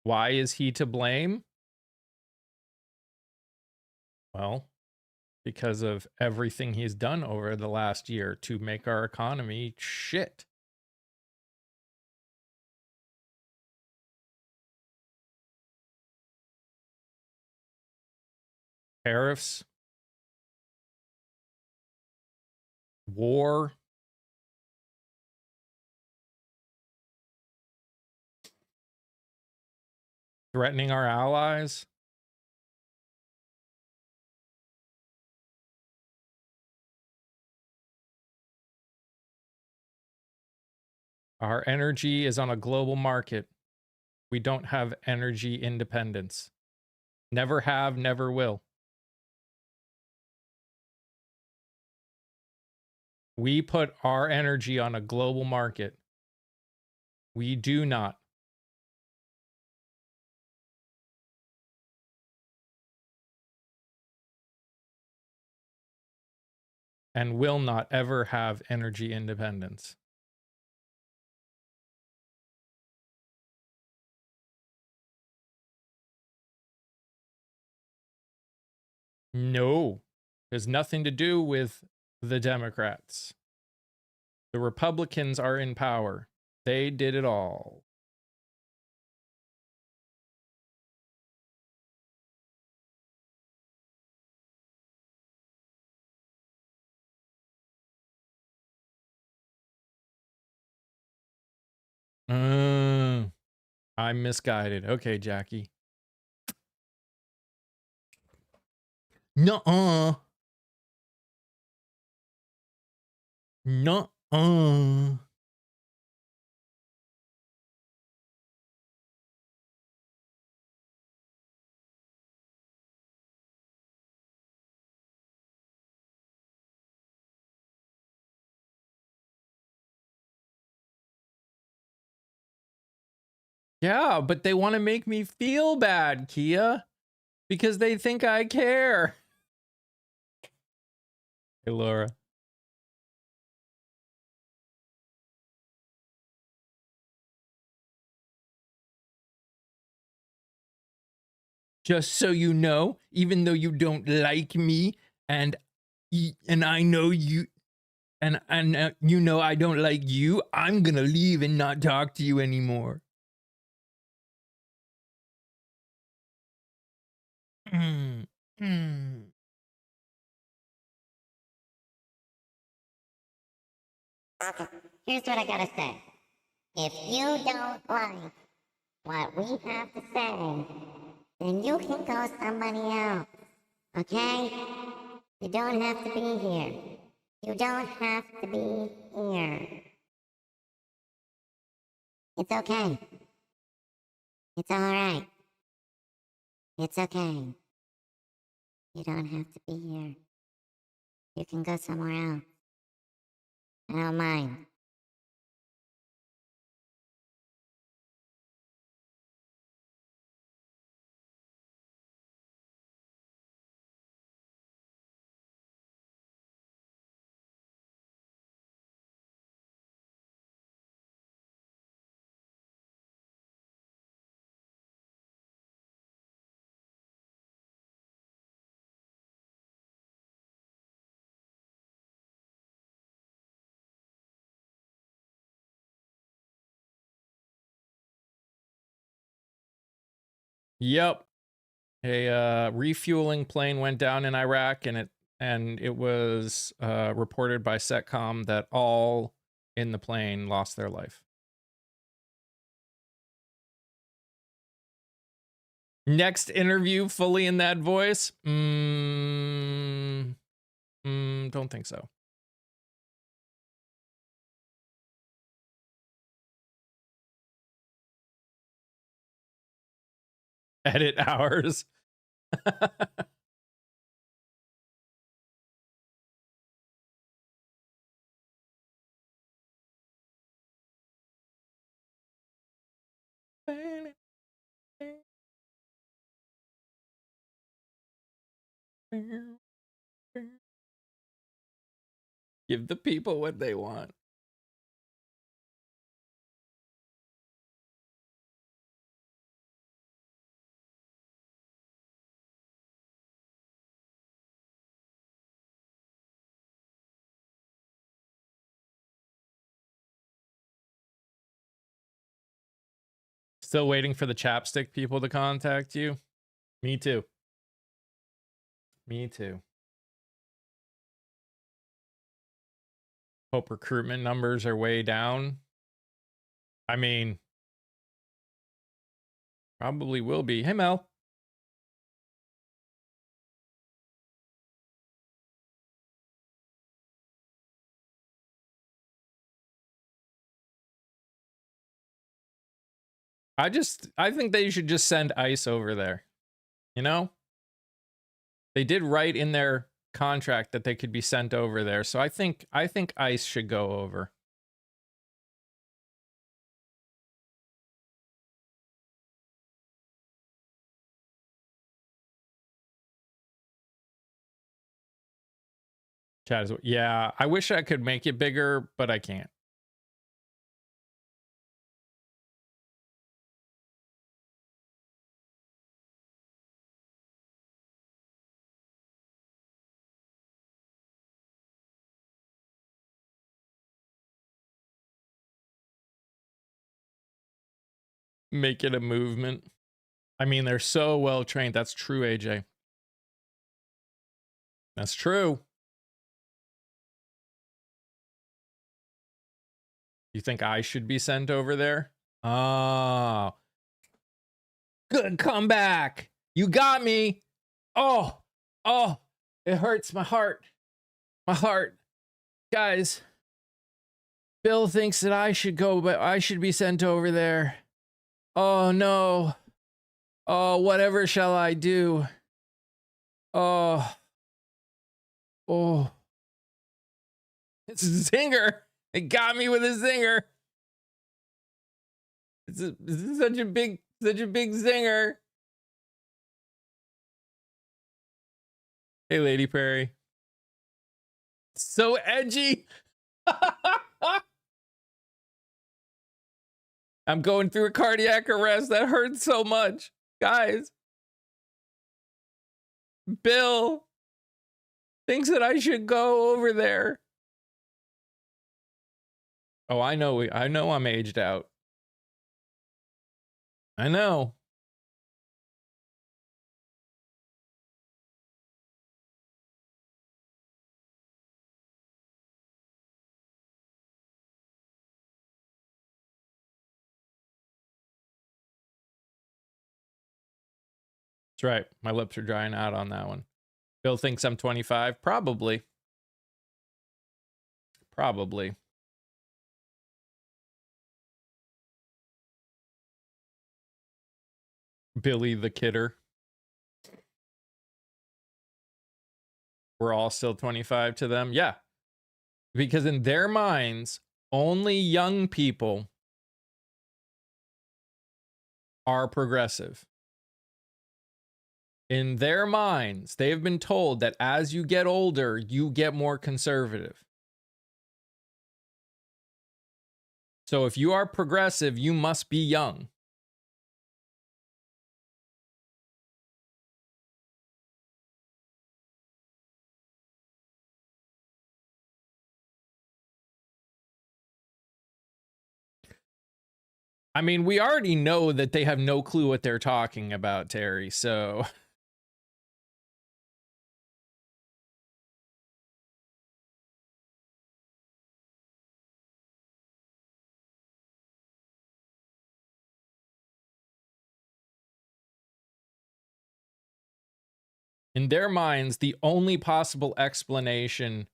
Why is he to blame? Well, because of everything he's done over the last year to make our economy shit. Tariffs, war, threatening our allies. Our energy is on a global market. We don't have energy independence. Never have, never will. We put our energy on a global market. We do not. And will not ever have energy independence. No, it has nothing to do with the Democrats. The Republicans are in power. They did it all. I'm misguided. Okay, Jackie. Nuh-uh. Nuh-uh. Yeah, but they want to make me feel bad, Kia, because they think I care. Hey, Laura. Just so you know, even though you don't like me, and I know you, and you know I don't like you, I'm gonna leave and not talk to you anymore. Okay, here's what I gotta say. If you don't like what we have to say, then you can go somebody else. Okay? You don't have to be here. You don't have to be here. It's okay. It's alright. It's okay. You don't have to be here. You can go somewhere else. I don't mind. Yep. A refueling plane went down in Iraq, and it was reported by SETCOM that all in the plane lost their life. Next interview fully in that voice? Don't think so. Edit hours. Give the people what they want. Still waiting for the chapstick people to contact you? Me too. Me too. Hope recruitment numbers are way down. I mean, probably will be. Hey, Mel. I think they should just send ICE over there. You know? They did write in their contract that they could be sent over there. So I think ICE should go over. Chat is, yeah, I wish I could make it bigger, but I can't. Make it a movement. I mean, they're so well trained. That's true, AJ. That's true. You think I should be sent over there? Oh. Good comeback. You got me. Oh. Oh. It hurts my heart. My heart. Guys. Bill thinks that I should go, but I should be sent over there. Oh no. Oh, whatever shall I do? Oh. Oh. It's a zinger. It got me with a zinger. This is such a big zinger. Hey, Lady Perry. So edgy. I'm going through a cardiac arrest. That hurts so much. Guys. Bill thinks that I should go over there. Oh, I know I'm aged out. I know. That's right. My lips are drying out on that one. Bill thinks I'm 25. Probably. Probably. Billy the Kidder. We're all still 25 to them. Yeah. Because in their minds, only young people are progressive. In their minds, they've been told that as you get older, you get more conservative. So if you are progressive, you must be young. I mean, we already know that they have no clue what they're talking about, Terry, so... In their minds, the only possible explanation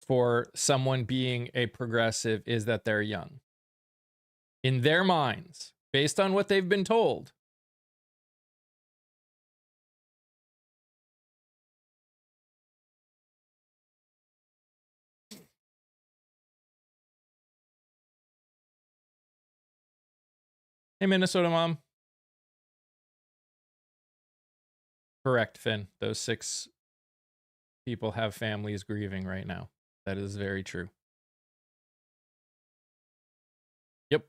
for someone being a progressive is that they're young. In their minds, based on what they've been told. Hey, Minnesota Mom. Correct, Finn. Those 6 people have families grieving right now. That is very true. Yep.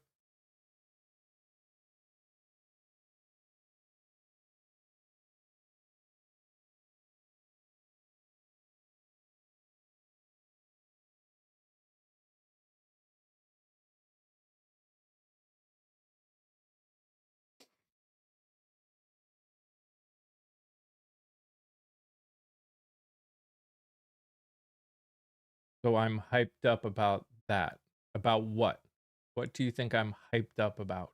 So I'm hyped up about that. About what? What do you think I'm hyped up about?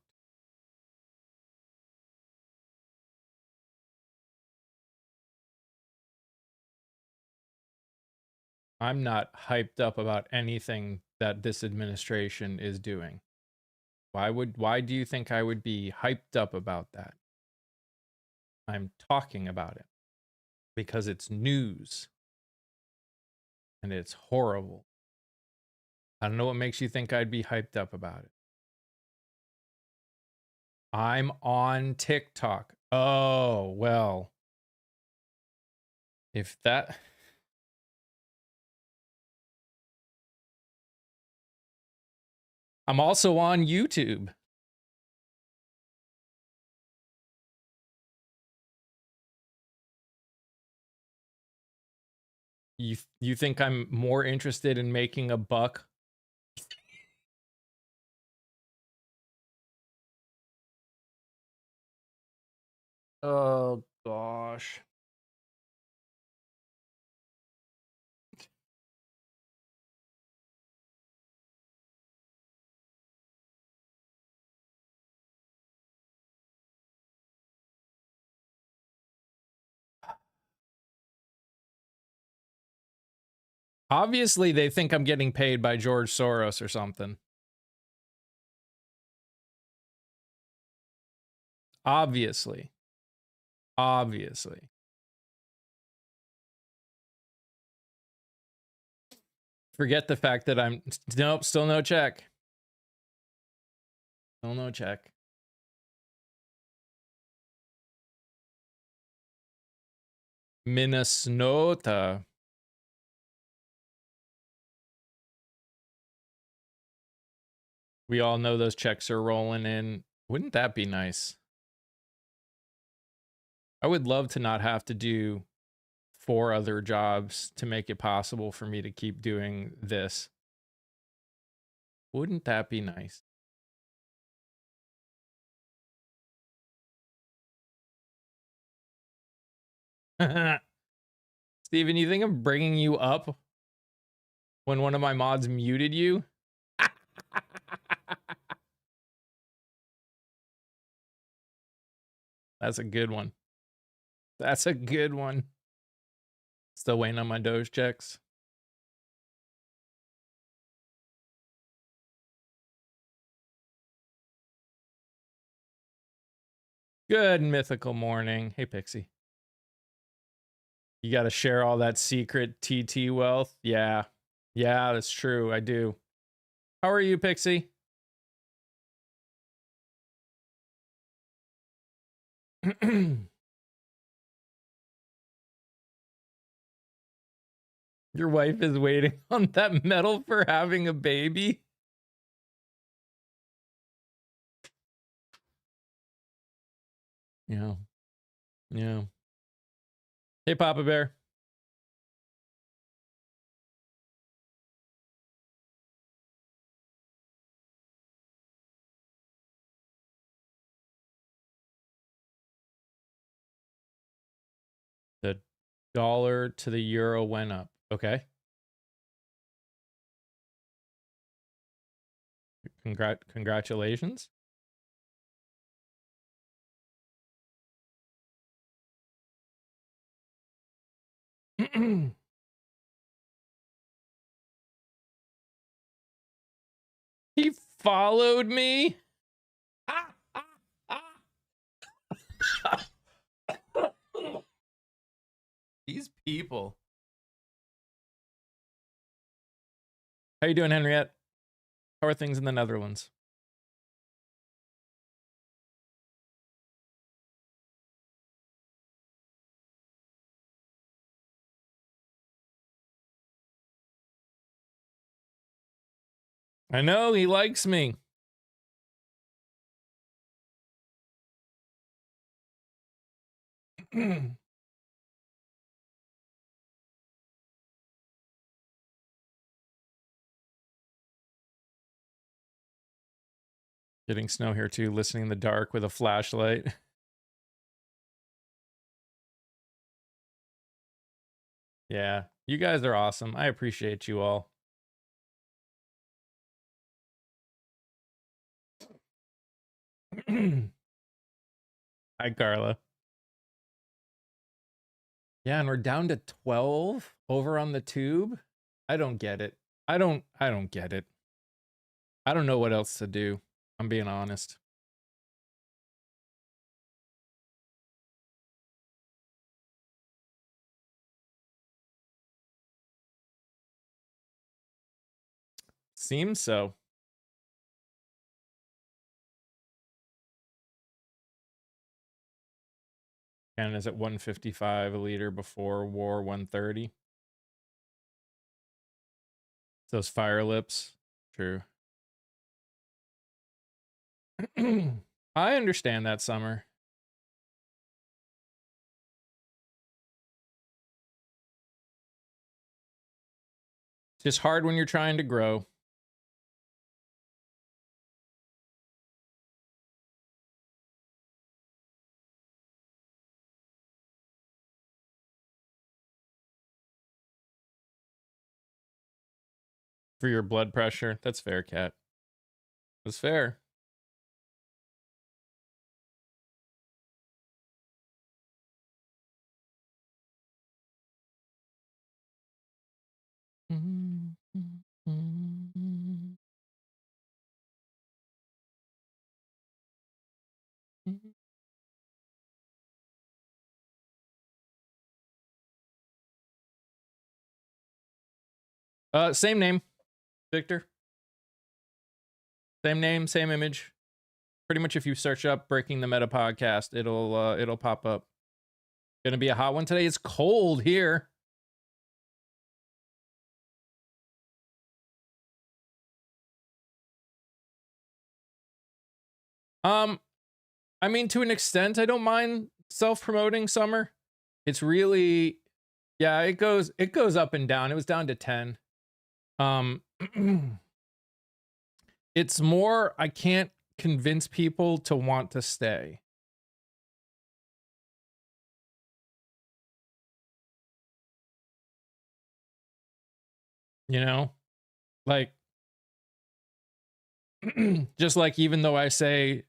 I'm not hyped up about anything that this administration is doing. Why do you think I would be hyped up about that? I'm talking about it because it's news and it's horrible. I don't know what makes you think I'd be hyped up about it. I'm on TikTok. Oh, well. If that... I'm also on YouTube. You think I'm more interested in making a buck? Oh, gosh. Obviously, they think I'm getting paid by George Soros or something. Obviously. Obviously. Forget the fact that I'm... Nope, still no check. Still no check. Minnesota. We all know those checks are rolling in. Wouldn't that be nice? I would love to not have to do 4 other jobs to make it possible for me to keep doing this. Wouldn't that be nice? Steven, you think I'm bringing you up when one of my mods muted you? That's a good one. That's a good one. Still waiting on my Doge checks. Good mythical morning. Hey, Pixie. You got to share all that secret TT wealth? Yeah. Yeah, that's true. I do. How are you, Pixie? Your wife is waiting on that medal for having a baby? Yeah. Yeah. Hey, Papa Bear. The dollar to the euro went up. Okay. Congratulations. He followed me. These people. How you doing, Henriette? How are things in the Netherlands? I know, he likes me. Getting snow here too, listening in the dark with a flashlight. Yeah, you guys are awesome. I appreciate you all. Hi, Carla. Yeah, and we're down to 12 over on the tube. I don't get it. I don't get it. I don't know what else to do. I'm being honest. Seems so. Canada's at 155 a liter before war, 130. Those fire lips. True. I understand that, Summer. It's just hard when you're trying to grow. For your blood pressure. That's fair, Cat. That's fair. Same name, Victor. Same name, same image. Pretty much if you search up Breaking the Meta podcast, it'll pop up. Gonna be a hot one today. It's cold here. I mean, to an extent, I don't mind self-promoting Summer. It's really, yeah, it goes up and down. It was down to 10. It's more, I can't convince people to want to stay. You know, like, just like, even though I say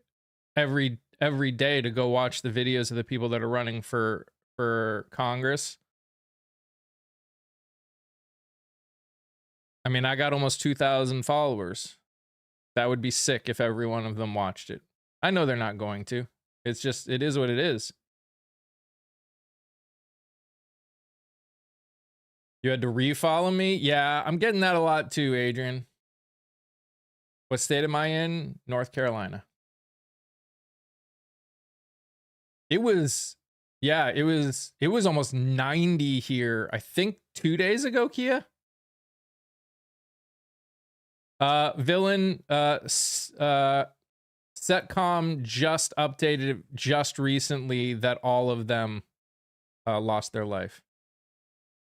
every day to go watch the videos of the people that are running for Congress. I mean, I got almost 2,000 followers. That would be sick if every one of them watched it. I know they're not going to. It's just, it is what it is. You had to refollow me? Yeah, I'm getting that a lot too, Adrian. What state am I in? North Carolina. It was, yeah, it was almost 90 here, I think 2 days ago, Kia. Villain, Setcom just updated just recently that all of them lost their life.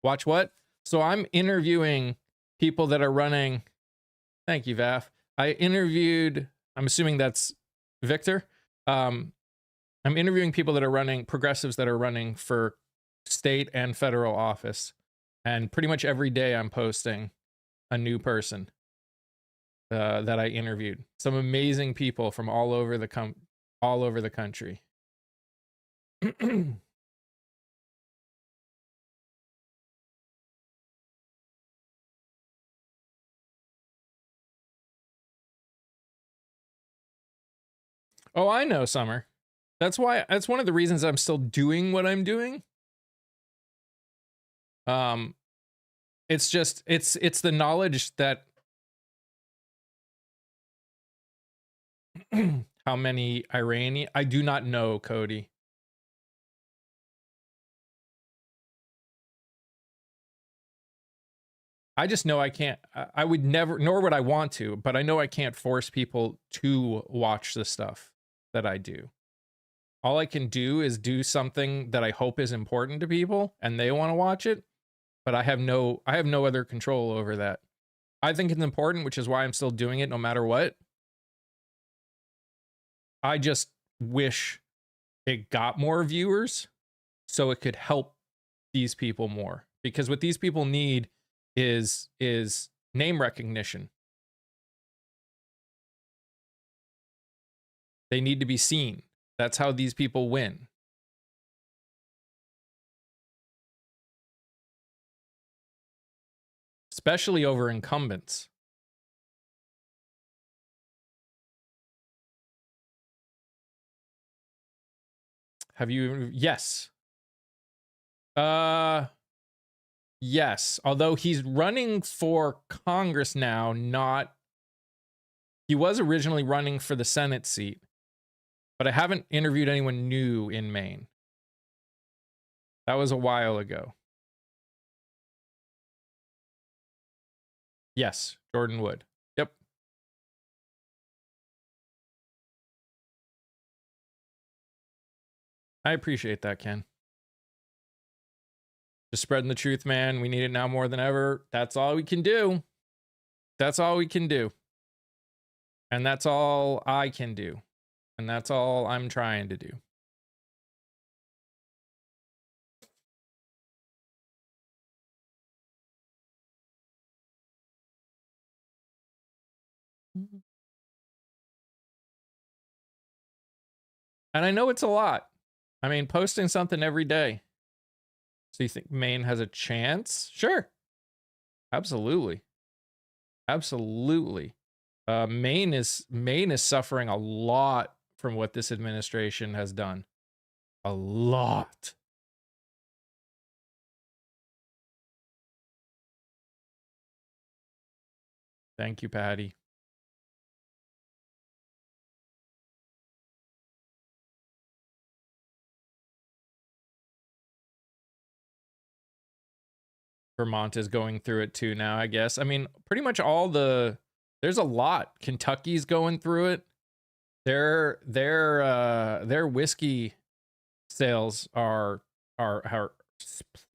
Watch what? So I'm interviewing people that are running. Thank you, Vaf. I interviewed, I'm assuming that's Victor. I'm interviewing people that are running, progressives that are running for state and federal office. And pretty much every day I'm posting a new person that I interviewed. Some amazing people from all over the country. Oh, I know, Summer. That's one of the reasons I'm still doing what I'm doing. It's just, it's the knowledge that how many Iranian, I do not know, Cody. I just know I can't, I would never, nor would I want to, but I know I can't force people to watch the stuff that I do. All I can do is do something that I hope is important to people and they want to watch it, but I have no other control over that. I think it's important, which is why I'm still doing it no matter what. I just wish it got more viewers so it could help these people more, because what these people need is name recognition. They need to be seen. That's how these people win. Especially over incumbents. Have you? Yes. Yes. Although he's running for Congress now, not. He was originally running for the Senate seat, but I haven't interviewed anyone new in Maine. That was a while ago. Yes, Jordan Wood. Yep. I appreciate that, Ken. Just spreading the truth, man. We need it now more than ever. That's all we can do. That's all we can do. And that's all I can do. And that's all I'm trying to do. And I know it's a lot. I mean, posting something every day. So you think Maine has a chance? Sure. Absolutely. Absolutely. Maine is suffering a lot from what this administration has done. A lot. Thank you, Patty. Vermont is going through it too now, I guess. I mean, pretty much there's a lot. Kentucky's going through it. Their whiskey sales are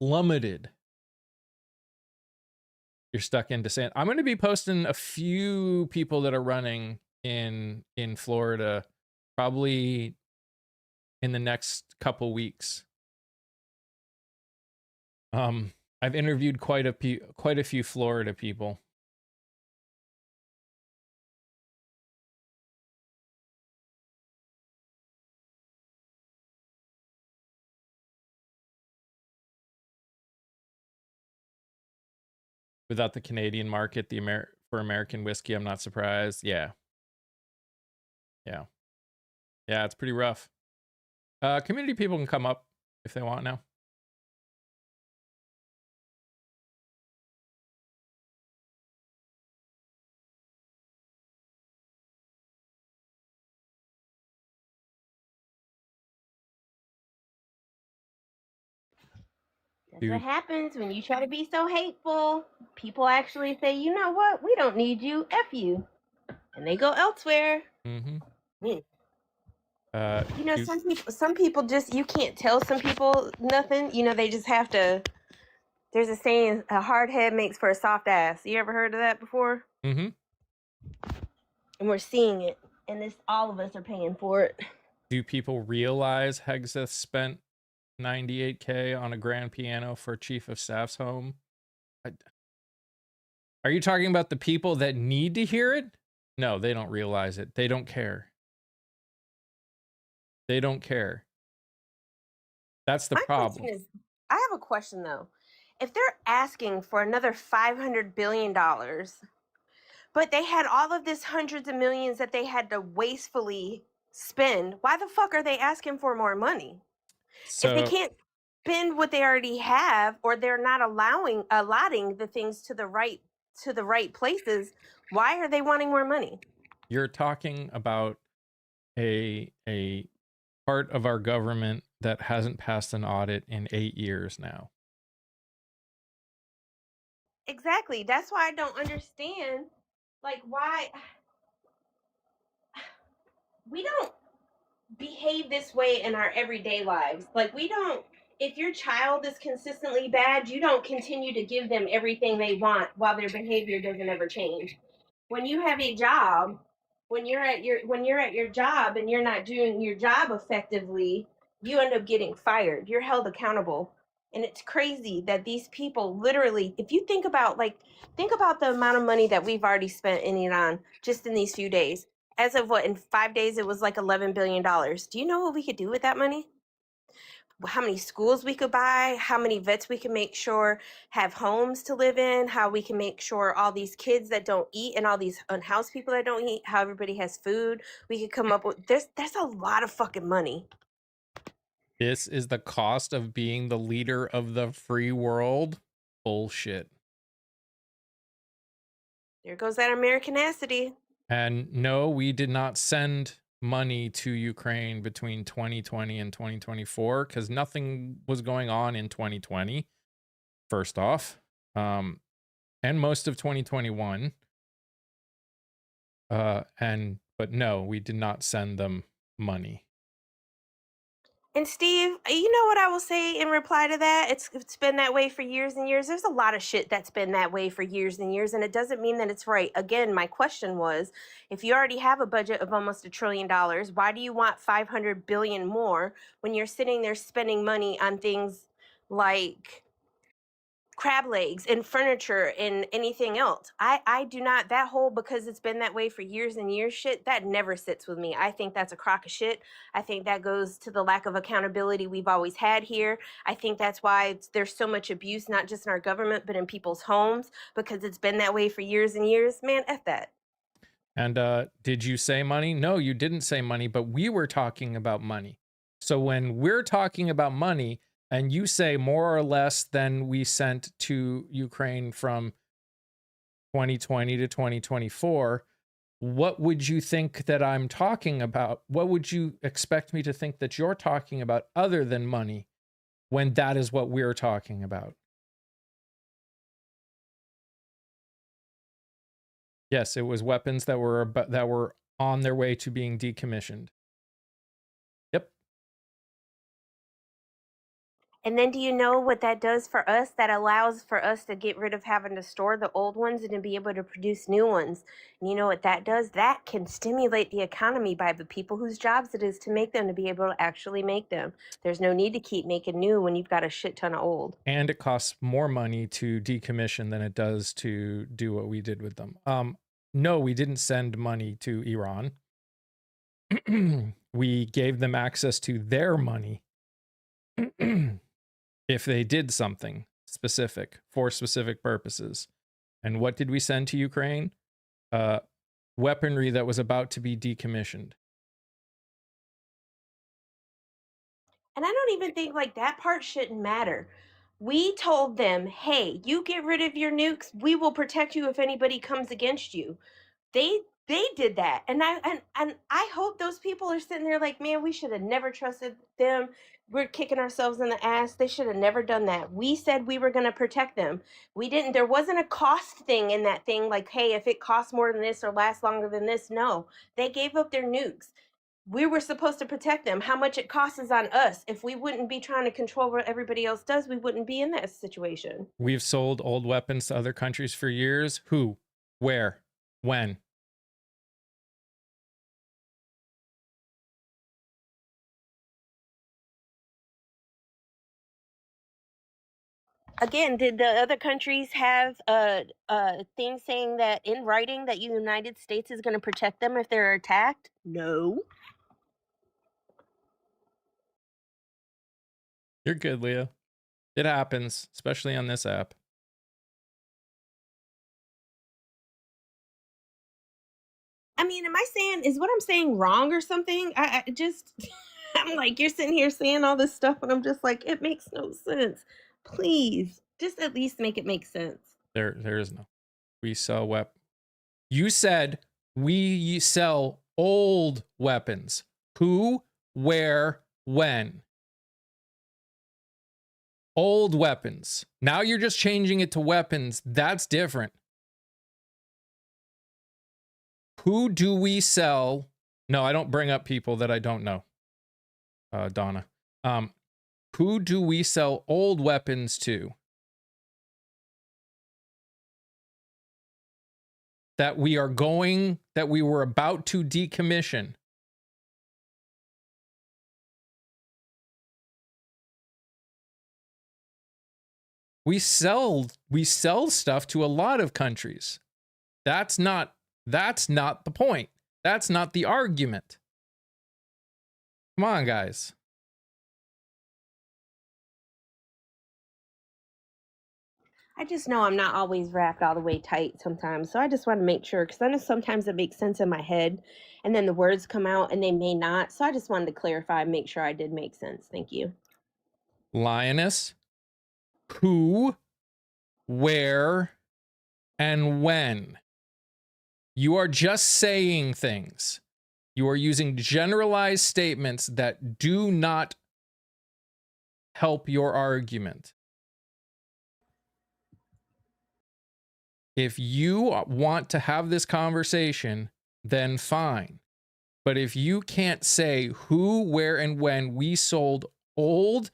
plummeted. You're stuck into saying I'm going to be posting a few people that are running in Florida probably in the next couple weeks. I've interviewed quite a few Florida people. Without the Canadian market, for American whiskey, I'm not surprised. Yeah. Yeah. Yeah, it's pretty rough. Community people can come up if they want now. That's what happens when you try to be so hateful. People actually say, you know what? We don't need you. F you. And they go elsewhere. Mm-hmm. You know, some people just, you can't tell some people nothing. You know, they just have to. There's a saying, a hard head makes for a soft ass. You ever heard of that before? Mm-hmm. And we're seeing it. And all of us are paying for it. Do people realize Hegseth spent $98K on a grand piano for Chief of Staff's home? Are you talking about the people that need to hear it? No, they don't realize it. They don't care. They don't care. That's the problem. I have a question though. If they're asking for another $500 billion, but they had all of this hundreds of millions that they had to wastefully spend, why the fuck are they asking for more money? So, if they can't spend what they already have, or they're not allotting the things to the right places, why are they wanting more money? You're talking about a part of our government that hasn't passed an audit in 8 years now. Exactly. That's why I don't understand, like, why we don't behave this way in our everyday lives. Like, we don't, if your child is consistently bad, you don't continue to give them everything they want while their behavior doesn't ever change. When you have a job, when you're at your job and you're not doing your job effectively, you end up getting fired. You're held accountable. And it's crazy that these people literally, if you think about the amount of money that we've already spent in Iran just in these few days. as of what, in 5 days, it was like $11 billion. Do you know what we could do with that money? How many schools we could buy, how many vets we can make sure have homes to live in, how we can make sure all these kids that don't eat and all these unhoused people that don't eat, how everybody has food. We could come up with there's a lot of fucking money. This is the cost of being the leader of the free world. Bullshit. There goes that Americanacity. And no, we did not send money to Ukraine between 2020 and 2024 because nothing was going on in 2020, first off. And most of 2021. But no, we did not send them money. And Steve, you know what I will say in reply to that? It's been that way for years and years. There's a lot of shit that's been that way for years and years, and it doesn't mean that it's right. Again, my question was, if you already have a budget of almost $1 trillion, why do you want 500 billion more when you're sitting there spending money on things like crab legs and furniture and anything else? I do not, that whole because it's been that way for years and years shit, that never sits with me. I think that's a crock of shit. I think that goes to the lack of accountability we've always had here. I think that's why there's so much abuse, not just in our government, but in people's homes, because it's been that way for years and years. Man, F that. And did you say money? No, you didn't say money, but we were talking about money. So when we're talking about money, and you say more or less than we sent to Ukraine from 2020 to 2024, what would you think that I'm talking about? What would you expect me to think that you're talking about other than money when that is what we're talking about? Yes, it was weapons that were on their way to being decommissioned. Yep. And then do you know what that does for us? That allows for us to get rid of having to store the old ones and to be able to produce new ones. And you know what that does? That can stimulate the economy by the people whose jobs it is to make them, to be able to actually make them. There's no need to keep making new when you've got a shit ton of old. And it costs more money to decommission than it does to do what we did with them. No, we didn't send money to Iran. We gave them access to their money if they did something specific for specific purposes. And what did we send to Ukraine? Weaponry that was about to be decommissioned. And I don't even think like that part shouldn't matter. We told them, hey, you get rid of your nukes, we will protect you if anybody comes against you. They did that, and I hope those people are sitting there like, man, we should have never trusted them. We're kicking ourselves in the ass. They should have never done that. We said we were going to protect them. We didn't. There wasn't a cost thing in that thing, like, hey, if it costs more than this or lasts longer than this. No, they gave up their nukes. We were supposed to protect them. How much it costs is on us. If we wouldn't be trying to control what everybody else does, we wouldn't be in that situation. We've sold old weapons to other countries for years. Who? Where? When? Again, did the other countries have a thing saying that in writing that the United States is going to protect them if they're attacked? No. You're good, Leah. It happens, especially on this app. I mean, am I saying, is what I'm saying wrong or something? I just, I'm like, you're sitting here saying all this stuff, and I'm just like, it makes no sense. Please, just at least make it make sense. There is no. We sell You said we sell old weapons. Who, where, when? Old weapons. Now you're just changing it to weapons. That's different. Who do we sell? No, I don't bring up people that I don't know. Donna. Who do we sell old weapons to? That we were about to decommission. We sell stuff to a lot of countries. That's not the point. That's not the argument. Come on, guys. I just know I'm not always wrapped all the way tight sometimes. So I just want to make sure, because I know sometimes it makes sense in my head and then the words come out and they may not. So I just wanted to clarify and make sure I did make sense. Thank you. Lioness, who, where, and when. You are just saying things. You are using generalized statements that do not help your argument. If you want to have this conversation, then fine. But if you can't say who, where, and when we sold old,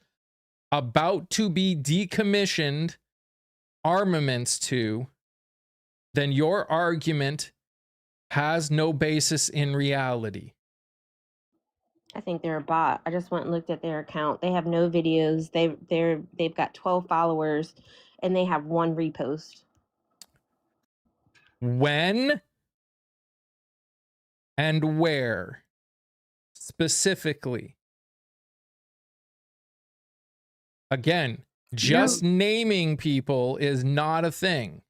about to be decommissioned armaments to, then your argument has no basis in reality. I think they're a bot. I just went and looked at their account. They have no videos. They've got 12 followers and they have 1 repost. When and where specifically? Again, just naming people is not a thing.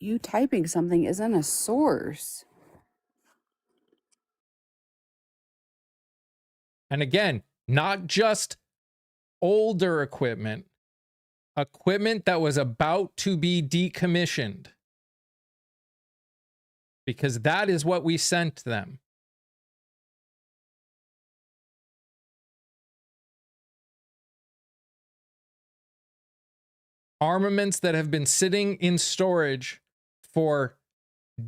You typing something isn't a source. And again, not just older equipment that was about to be decommissioned. Because that is what we sent them. Armaments that have been sitting in storage for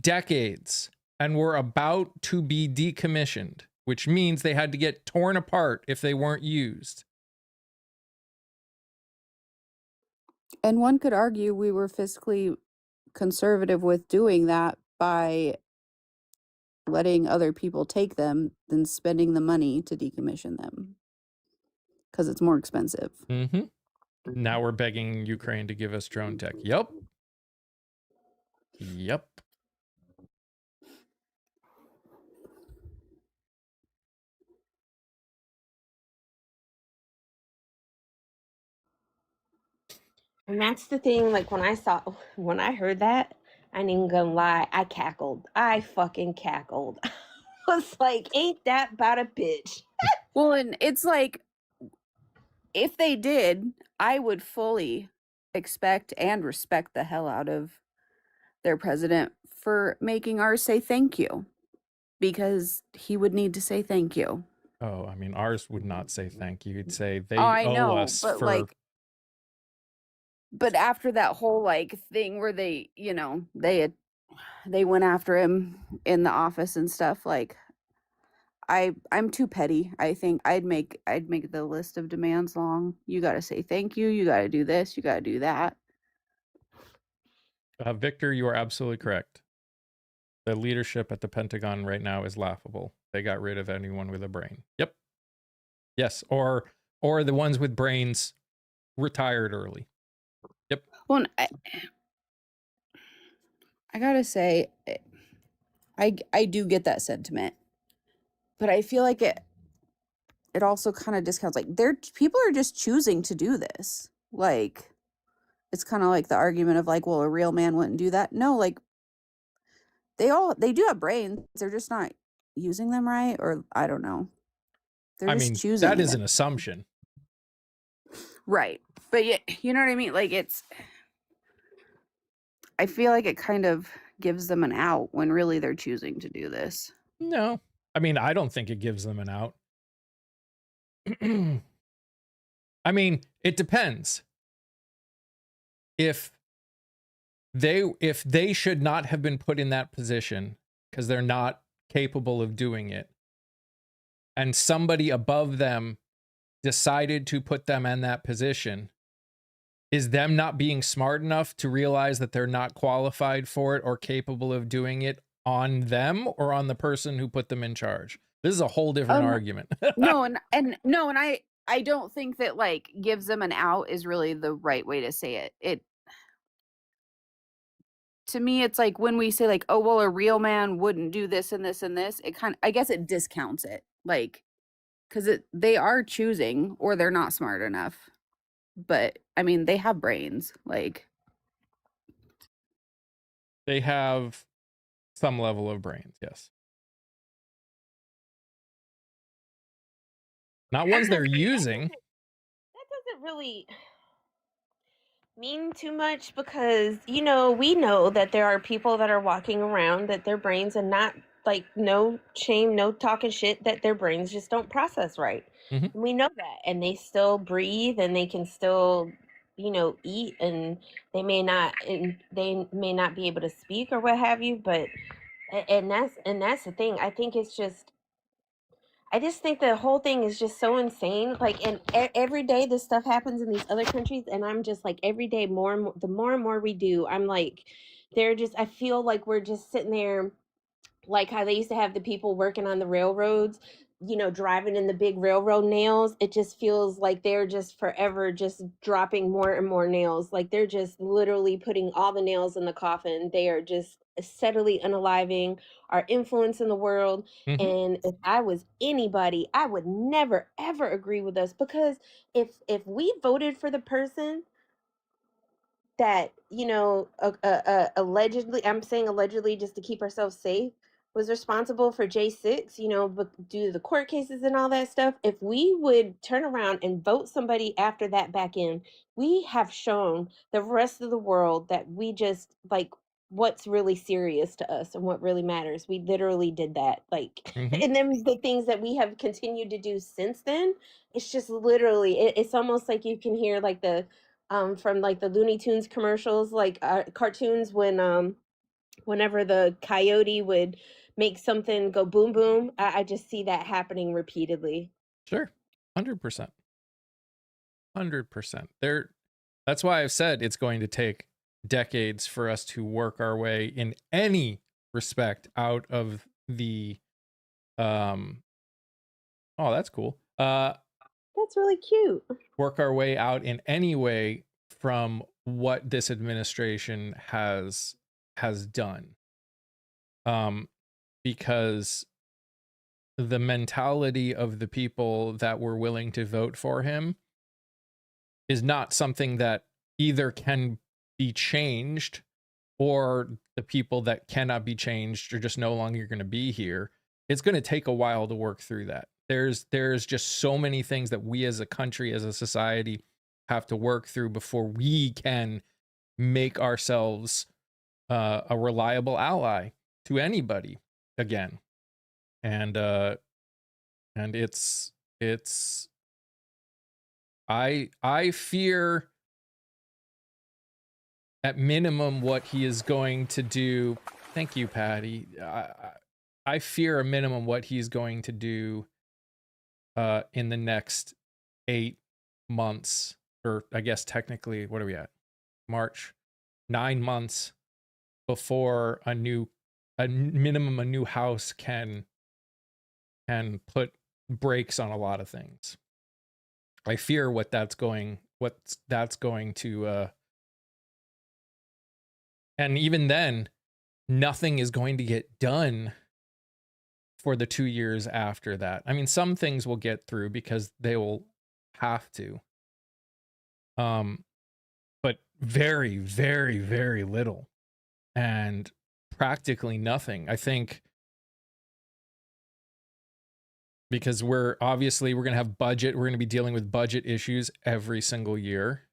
decades and were about to be decommissioned, which means they had to get torn apart if they weren't used. And one could argue we were fiscally conservative with doing that by letting other people take them than spending the money to decommission them because it's more expensive. Mm-hmm. Now we're begging Ukraine to give us drone tech. Yep. Yep. And that's the thing, like when I heard that, I ain't even gonna lie, I cackled. I fucking cackled. I was like, ain't that about a bitch? Well, and it's like, if they did, I would fully expect and respect the hell out of their president for making ours say thank you, because he would need to say thank you. Oh, I mean, ours would not say thank you. He'd say they I owe know, us but for... like, but after that whole like thing where they, you know, they went after him in the office and stuff, like, I'm too petty. I think I'd make the list of demands long. You got to say thank you. You got to do this. You got to do that. Victor, you are absolutely correct. The leadership at the Pentagon right now is laughable. They got rid of anyone with a brain. Yep. Yes. Or the ones with brains retired early. Yep. Well, I gotta say, I do get that sentiment, but I feel like it also kind of discounts, like, people are just choosing to do this. Like, it's kind of like the argument of like, well, a real man wouldn't do that. No, like, they do have brains. They're just not using them right, or I don't know. They're just choosing. That is an assumption. Right. But yeah, you know what I mean? Like, I feel like it kind of gives them an out when really they're choosing to do this. No. I mean, I don't think it gives them an out. I mean, it depends. If they should not have been put in that position because they're not capable of doing it, and somebody above them decided to put them in that position, is them not being smart enough to realize that they're not qualified for it or capable of doing it on them or on the person who put them in charge? This is a whole different argument. No, and I don't think that like gives them an out is really the right way to say it. to me, it's like when we say like, oh, well, a real man wouldn't do this and this and this, it kind of, I guess it discounts it. Like, because they are choosing or they're not smart enough. But I mean, they have brains. Like, They have some level of brains, yes. Not ones they're using. That doesn't really mean too much because, you know, we know that there are people that are walking around that their brains are not like no shame, no talking shit, that their brains just don't process right. Mhm. And we know that. And they still breathe and they can still, you know, eat and they may not be able to speak or what have you, but and that's the thing. I just think the whole thing is just so insane. Like, and every day this stuff happens in these other countries, and I'm just like, every day more and more, the more and more we do, I'm like, I feel like we're just sitting there like how they used to have the people working on the railroads, you know, driving in the big railroad nails. It just feels like they're just forever just dropping more and more nails. Like they're just literally putting all the nails in the coffin. They are just steadily unaliving our influence in the world. Mhm. And if I was anybody, I would never ever agree with us, because if we voted for the person that, you know, allegedly, I'm saying allegedly just to keep ourselves safe, was responsible for J6, you know, but due to the court cases and all that stuff, if we would turn around and vote somebody after that back in, we have shown the rest of the world that we just like what's really serious to us and what really matters. We literally did that. Like, Mhm. and then the things that we have continued to do since then, it's just literally, it's almost like you can hear like the from like the Looney Tunes commercials, like cartoons, when whenever the coyote would make something go boom boom. I just see that happening repeatedly. Sure. 100%. 100%. That's why I've said it's going to take decades for us to work our way in any respect out of the oh, that's cool. That's really cute. Work our way out in any way from what this administration has done. Because the mentality of the people that were willing to vote for him is not something that either can be changed, or the people that cannot be changed are just no longer going to be here. It's going to take a while to work through that. There's just so many things that we as a country, as a society, have to work through before we can make ourselves a reliable ally to anybody again. And it's I fear at minimum what he is going to do. Thank you, Patty. I fear a minimum what he's going to do in the next 8 months, or I guess technically, what are we at? March, 9 months before a new house can put brakes on a lot of things. I fear what that's going to and even then, nothing is going to get done for the 2 years after that. I mean, some things will get through because they will have to. But very, very, very little, and practically nothing. I think because we're going to have budget, we're going to be dealing with budget issues every single year.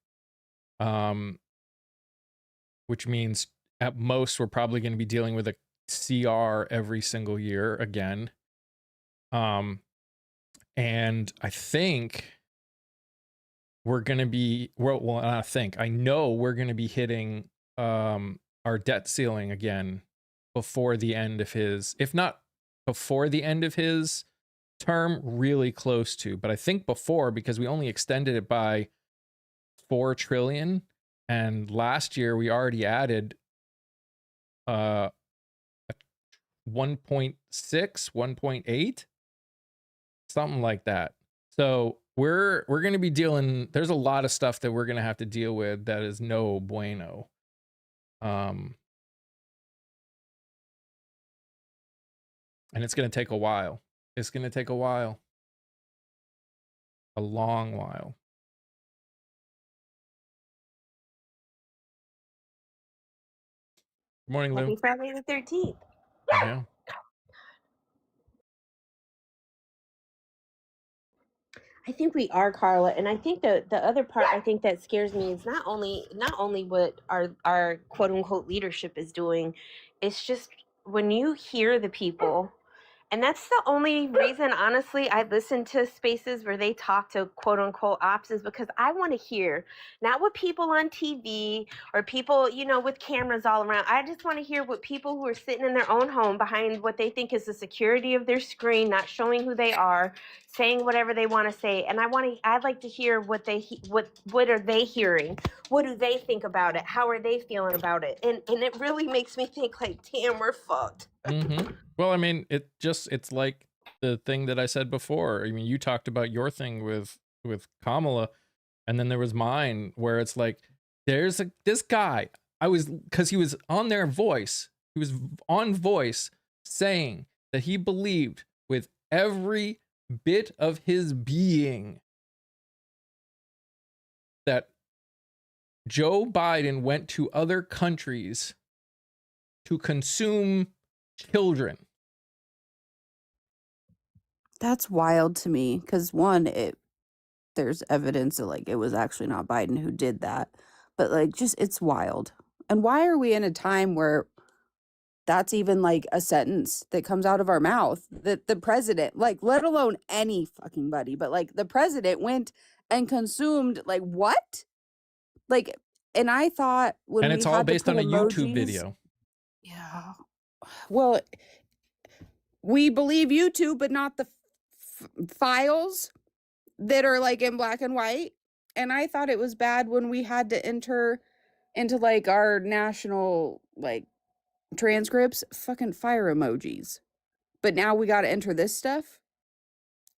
Which means at most we're probably going to be dealing with a CR every single year again. And I think we're going to be, I know we're going to be hitting our debt ceiling again before the end of his, if not before the end of his term, really close to. But I think before, because we only extended it by 4 trillion. And last year we already added 1.6, 1.8, something like that. So we're going to be dealing, there's a lot of stuff that we're going to have to deal with that is no bueno. And it's going to take a while. It's going to take a while. A long while. Good morning, Lou. Happy Friday the 13th. Yeah. I think we are, Carla, and I think the other part I think that scares me is not only what our quote unquote leadership is doing, it's just when you hear the people. And that's the only reason, honestly, I listen to spaces where they talk to quote unquote ops is because I want to hear not what people on TV or people, with cameras all around. I just want to hear what people who are sitting in their own home behind what they think is the security of their screen, not showing who they are, saying whatever they want to say. And I'd like to hear what are they hearing? What do they think about it? How are they feeling about it? And it really makes me think like, damn, we're fucked. Mm-hmm. Well, I mean, it's like the thing that I said before. I mean, you talked about your thing with Kamala, and then there was mine where it's like, there's this guy. Because he was on their Voice. He was on Voice saying that he believed with every bit of his being that Joe Biden went to other countries to consume children. That's wild to me because one, there's evidence that like it was actually not Biden who did that, but like just it's wild. And why are we in a time where that's even like a sentence that comes out of our mouth that the president, like, let alone any fucking buddy, but like the president went and consumed like what? Like, and I thought when And we it's all had to based put on a YouTube emojis- video. Yeah. Well, we believe YouTube, but not the files that are like in black and white. And I thought it was bad when we had to enter into like our national like transcripts, fucking fire emojis. But now we got to enter this stuff.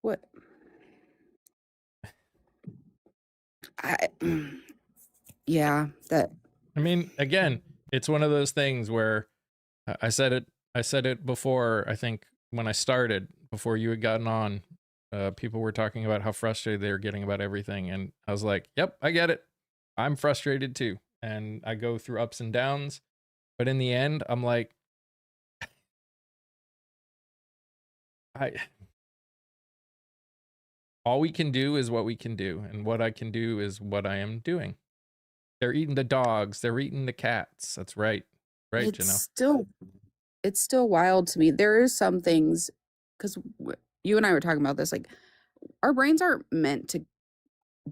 What? Yeah, that. I mean, again, it's one of those things where I said it before. I think when I started, before you had gotten on, people were talking about how frustrated they were getting about everything, and I was like, "Yep, I get it. I'm frustrated too." And I go through ups and downs, but in the end, I'm like, all we can do is what we can do, and what I can do is what I am doing. They're eating the dogs. They're eating the cats. That's right. Right, It's still wild to me. There is some things, because you and I were talking about this, like our brains aren't meant to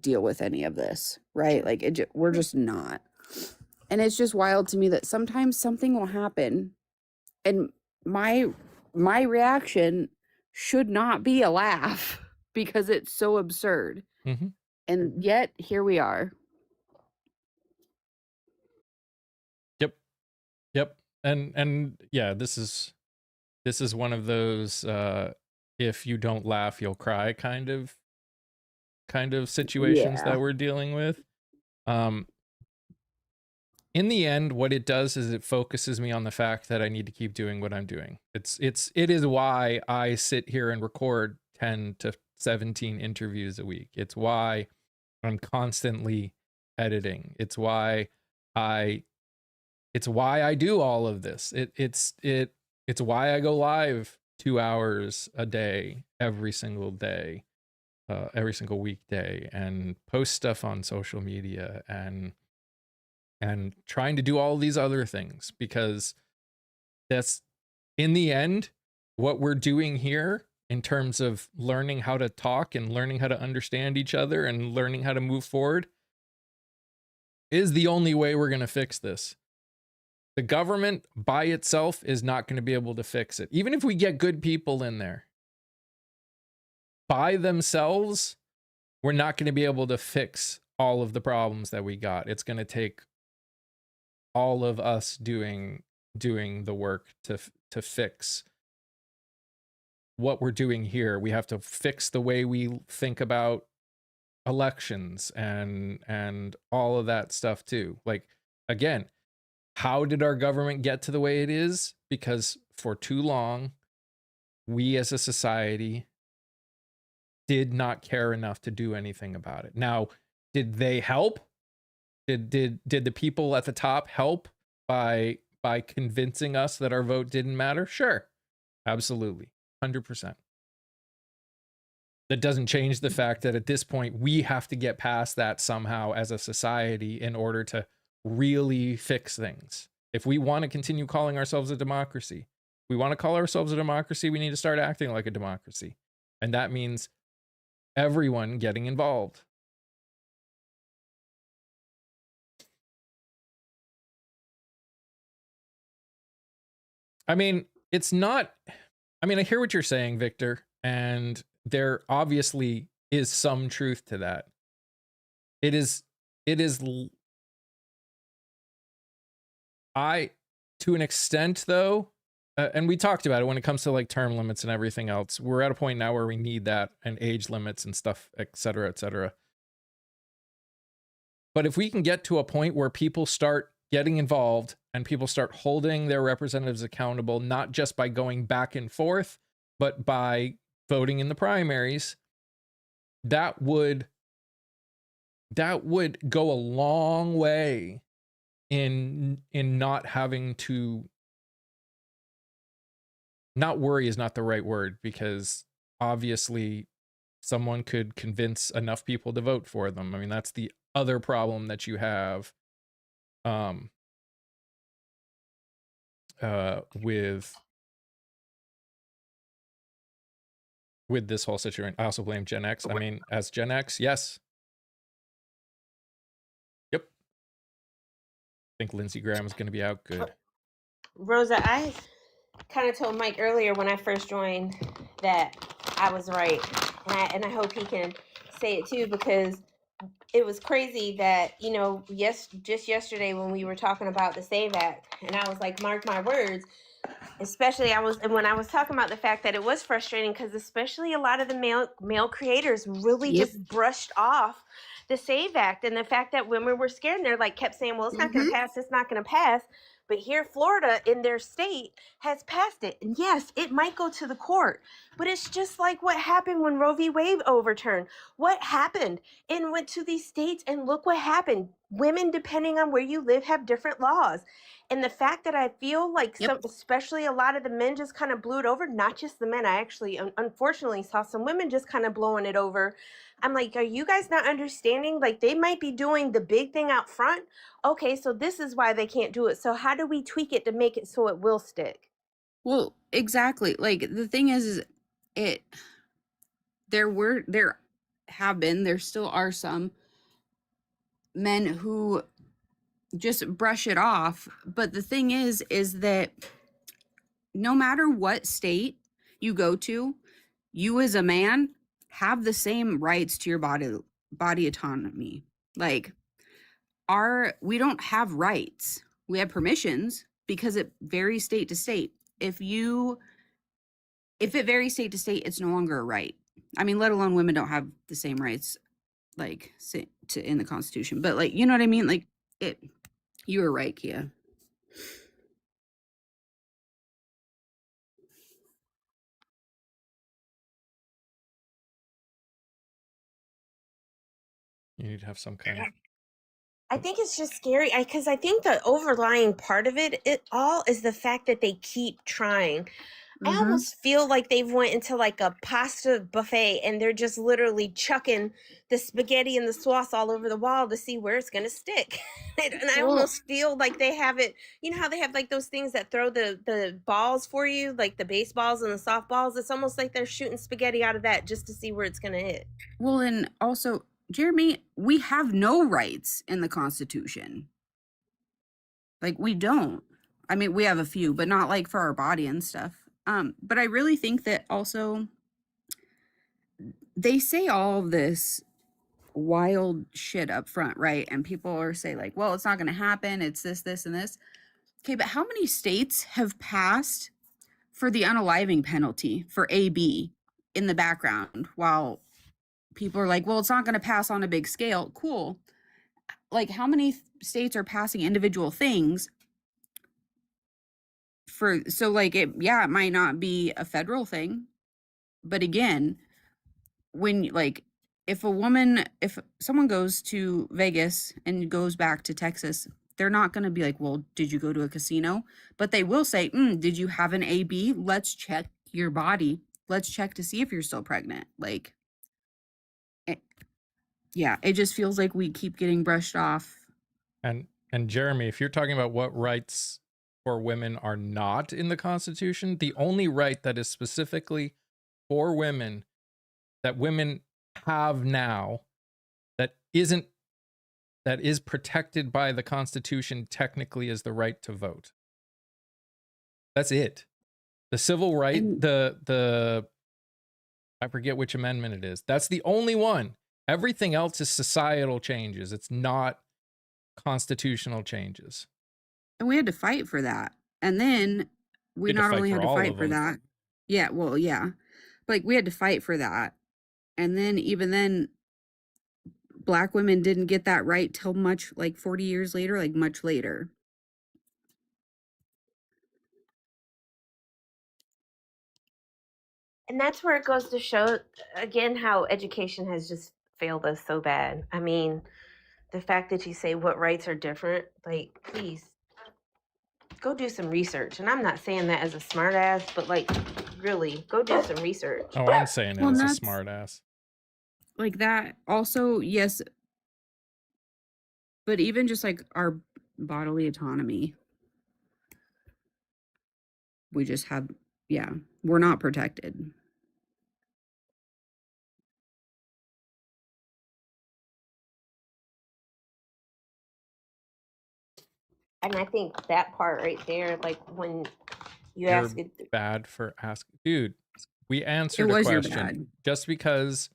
deal with any of this, right? Like we're just not. And it's just wild to me that sometimes something will happen and my reaction should not be a laugh because it's so absurd. Mm-hmm. And yet here we are. Yep. And yeah, this is one of those if you don't laugh you'll cry kind of situations that we're dealing with. In the end, what it does is it focuses me on the fact that I need to keep doing what I'm doing. It is why I sit here and record 10 to 17 interviews a week. It's why I'm constantly editing. It's why I do all of this. It's why I go live 2 hours a day, every single day, every single weekday, and post stuff on social media and trying to do all these other things, because that's in the end what we're doing here in terms of learning how to talk and learning how to understand each other and learning how to move forward is the only way we're going to fix this. The government by itself is not going to be able to fix it. Even if we get good people in there, by themselves, we're not going to be able to fix all of the problems that we got. It's going to take all of us doing the work to fix what we're doing here. We have to fix the way we think about elections and all of that stuff too. Like, again, how did our government get to the way it is? Because for too long, we as a society did not care enough to do anything about it. Now, did they help? Did the people at the top help by convincing us that our vote didn't matter? Sure. Absolutely. 100%. That doesn't change the fact that at this point we have to get past that somehow as a society in order to really fix things. If we want to continue calling ourselves a democracy, we want to call ourselves a democracy, we need to start acting like a democracy. And that means everyone getting involved. I mean, it's not, I mean, I hear what you're saying, Victor, and there obviously is some truth to that. It is, to an extent though, and we talked about it when it comes to like term limits and everything else, we're at a point now where we need that and age limits and stuff, et cetera, et cetera. But if we can get to a point where people start getting involved and people start holding their representatives accountable, not just by going back and forth, but by voting in the primaries, that would go a long way in not having to, not worry is not the right word, because obviously someone could convince enough people to vote for them. I mean, that's the other problem that you have with this whole situation. I also blame Gen X. I mean, as Gen X, yes. Yep. I think Lindsey Graham is going to be out good. Rosa, I kind of told Mike earlier when I first joined that I was right. And I hope he can say it too, because it was crazy that, you know, just yesterday when we were talking about the SAVE Act, and I was like, mark my words, especially when I was talking about the fact that it was frustrating because especially a lot of the male creators really just brushed off the SAVE Act, and the fact that women were scared and they're like kept saying, well, it's not going to pass, it's not going to pass. But here, Florida in their state has passed it. And yes, it might go to the court, but it's just like what happened when Roe v. Wade overturned. What happened? And went to these states and look what happened. Women, depending on where you live, have different laws. And the fact that I feel like especially a lot of the men just kind of blew it over, not just the men. I actually, unfortunately, saw some women just kind of blowing it over. I'm like, are you guys not understanding? Like, they might be doing the big thing out front. Okay, so this is why they can't do it. So how do we tweak it to make it so it will stick? Well, exactly. Like, the thing is there still are some men who just brush it off. But the thing is that no matter what state you go to, you as a man have the same rights to your body autonomy. Like, we don't have rights. We have permissions because it varies state to state. If it varies state to state, it's no longer a right. I mean, let alone women don't have the same rights, like, in the Constitution. But, like, you know what I mean? Like, you were right, Kia. You need to have some kind of, I think it's just scary because I think the overlying part of it all is the fact that they keep trying. I almost feel like they've went into like a pasta buffet and they're just literally chucking the spaghetti and the sauce all over the wall to see where it's going to stick. And I almost feel like they have it, you know how they have like those things that throw the balls for you, like the baseballs and the softballs? It's almost like they're shooting spaghetti out of that just to see where it's going to hit. Well, and also, Jeremy, we have no rights in the Constitution. Like, we don't. I mean, we have a few, but not like for our body and stuff. But I really think that also they say all of this wild shit up front, right? And people are saying like, well, it's not going to happen. It's this, and this. Okay, but how many states have passed for the unaliving penalty for AB in the background while people are like, well, it's not going to pass on a big scale? Cool. Like, how many states are passing individual things so like it might not be a federal thing, but again, when like if someone goes to Vegas and goes back to Texas, they're not going to be like, well, did you go to a casino? But they will say, did you have an AB? Let's check your body. Let's check to see if you're still pregnant. Like, it just feels like we keep getting brushed off. And Jeremy, if you're talking about what rights for women are not in the Constitution, the only right that is specifically for women that women have now that is protected by the Constitution technically is the right to vote. That's it. The civil right, the I forget which amendment it is. That's the only one. Everything else is societal changes. It's not constitutional changes. And we had to fight for that. And then we not only had to fight for that. Yeah, well, yeah. Like we had to fight for that. And then even then, Black women didn't get that right till much, like 40 years later, like much later. And that's where it goes to show, again, how education has just failed us so bad. I mean, the fact that you say what rights are different, like, please, go do some research. And I'm not saying that as a smart ass, but like, really, go do some research. Oh, I'm saying it as a smart ass. Like that also, yes. But even just like our bodily autonomy, we just have, we're not protected. And I think that part right there, like when you ask it, bad for asking, dude. We answered a question just because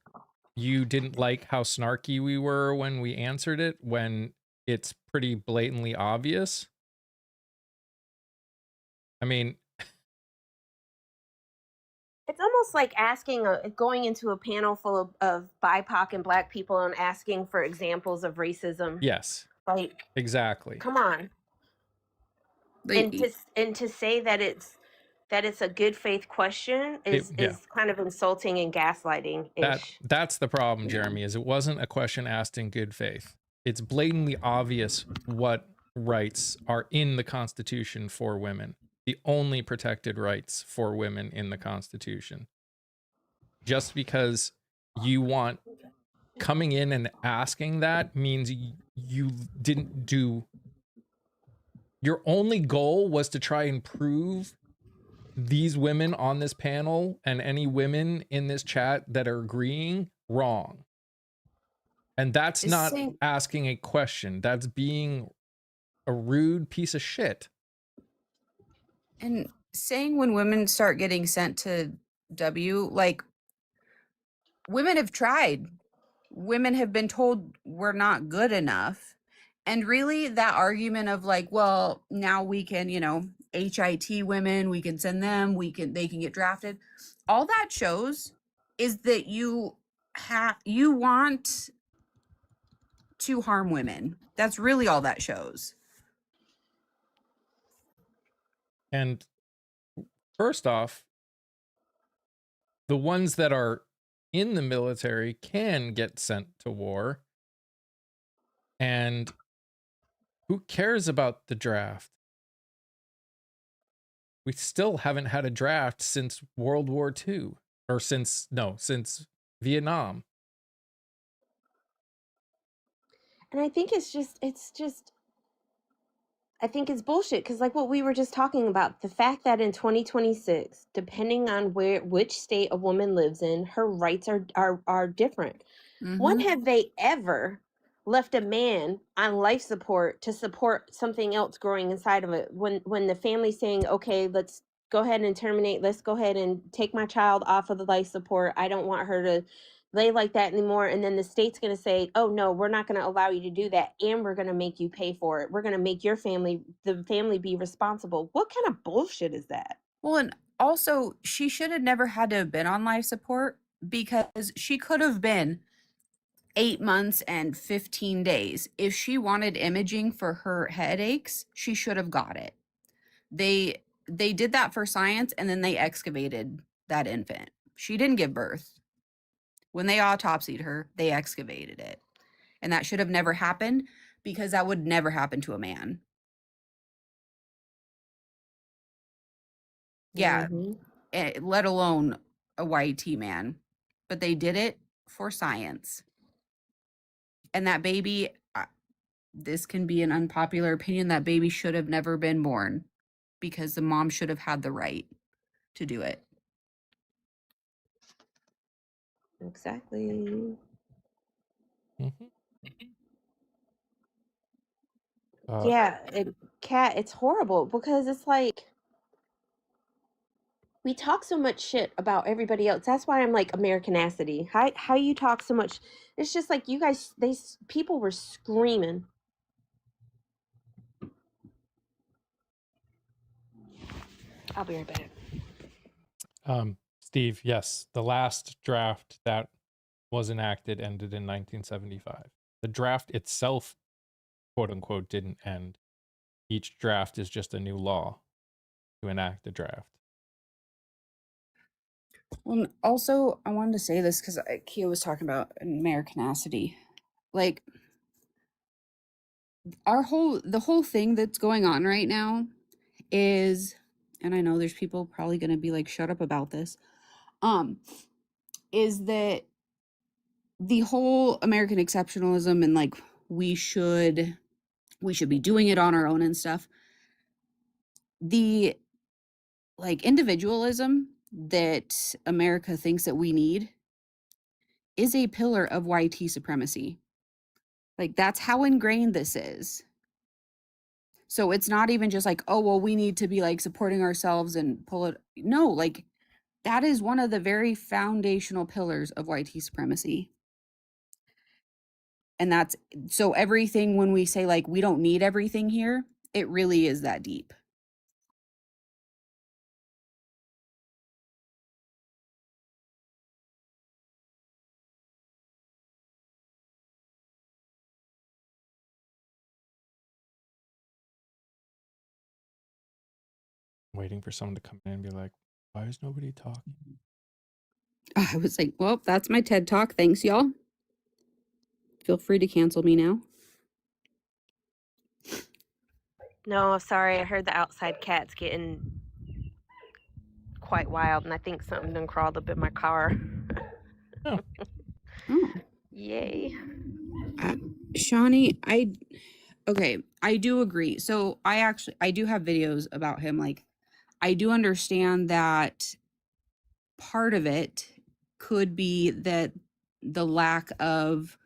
you didn't like how snarky we were when we answered it, when it's pretty blatantly obvious. I mean, it's almost like asking, going into a panel full of BIPOC and Black people and asking for examples of racism. Yes. Like, exactly. Come on. And to say that it's a good faith question is kind of insulting and gaslighting. That's the problem, Jeremy, is it wasn't a question asked in good faith. It's blatantly obvious what rights are in the Constitution for women. The only protected rights for women in the Constitution. Just because you want coming in and asking that means you didn't do. Your only goal was to try and prove these women on this panel and any women in this chat that are agreeing wrong. And that's not asking a question. That's being a rude piece of shit. And saying when women start getting sent to W, like, women have tried. Women have been told we're not good enough. And really that argument of like, well, now we can, HIT women, we can send them, they can get drafted. All that shows is that you want to harm women. That's really all that shows. And first off, the ones that are in the military can get sent to war. And who cares about the draft? We still haven't had a draft since World War II, or since Vietnam. And I think it's bullshit, because like what we were just talking about, the fact that in 2026, depending on which state a woman lives in, her rights are different. Mm-hmm. When have they ever left a man on life support to support something else growing inside of it? When the family's saying, okay, let's go ahead and terminate, let's go ahead and take my child off of the life support, I don't want her to lay like that anymore. And then the state's going to say, oh no, we're not going to allow you to do that, and we're going to make you pay for it. We're going to make the family be responsible. What kind of bullshit is that? Well, and also she should have never had to have been on life support, because she could have been 8 months and 15 days. If she wanted imaging for her headaches, she should have got it. they did that for science, and then they excavated that infant. She didn't give birth. When they autopsied her, they excavated it. And that should have never happened, because that would never happen to a man. Yeah, let alone a white man. But they did it for science. And that baby, this can be an unpopular opinion, that baby should have never been born, because the mom should have had the right to do it. Exactly. Mhm. Yeah, Kat, it's horrible because it's like we talk so much shit about everybody else. That's why I'm like Americanacity. How you talk so much? It's just like you guys. People were screaming. I'll be right back. Steve, yes, the last draft that was enacted ended in 1975. The draft itself, quote unquote, didn't end. Each draft is just a new law to enact the draft. Well, also, I wanted to say this because Kia was talking about Americanacity. Like, the whole thing that's going on right now is, and I know there's people probably going to be like, shut up about this, is that the whole American exceptionalism and like we should be doing it on our own and stuff. The like individualism that America thinks that we need is a pillar of white supremacy. Like, that's how ingrained this is. So it's not even just like, oh, well, we need to be like supporting ourselves and pull it. No, like that is one of the very foundational pillars of white supremacy. And that's so everything, when we say like we don't need everything here, it really is that deep. Waiting for someone to come in and be like, why is nobody talking? I was like, well, that's my TED Talk. Thanks, y'all. Feel free to cancel me now. No, sorry. I heard the outside cats getting quite wild, and I think something done crawled up in my car. Oh. Yay. Shawnee, I do agree. So I do have videos about him. Like, I do understand that part of it could be that the lack of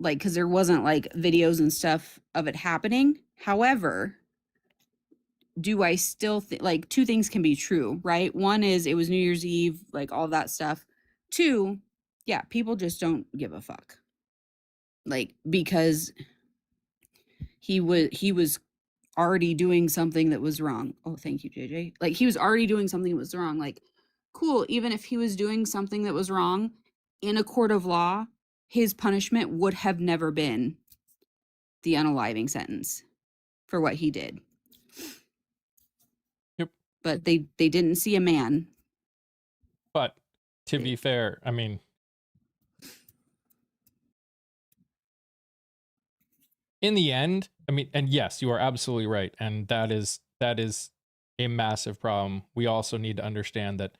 like, because there wasn't like videos and stuff of it happening. However, do I still think like two things can be true, right? One is it was New Year's Eve, like all that stuff. Two, yeah, people just don't give a fuck. Like, because he was already doing something that was wrong. Oh, thank you, JJ. Like, he was already doing something that was wrong. Like, cool, even if he was doing something that was wrong in a court of law, his punishment would have never been the unaliving sentence for what he did. Yep. But they didn't see a man. But to be fair, I mean, in the end, I mean, and yes, you are absolutely right. And that is a massive problem. We also need to understand that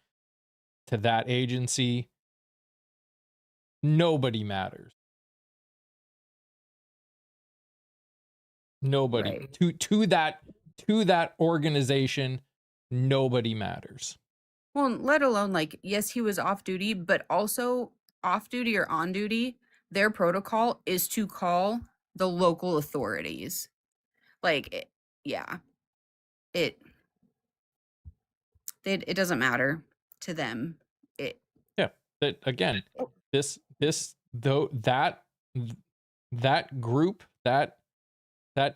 to that agency, nobody matters. Nobody. Right. To that organization, nobody matters. Well, let alone like, yes, he was off duty, but also off duty or on duty, their protocol is to call the local authorities. Like, it doesn't matter to them. That again, that group, that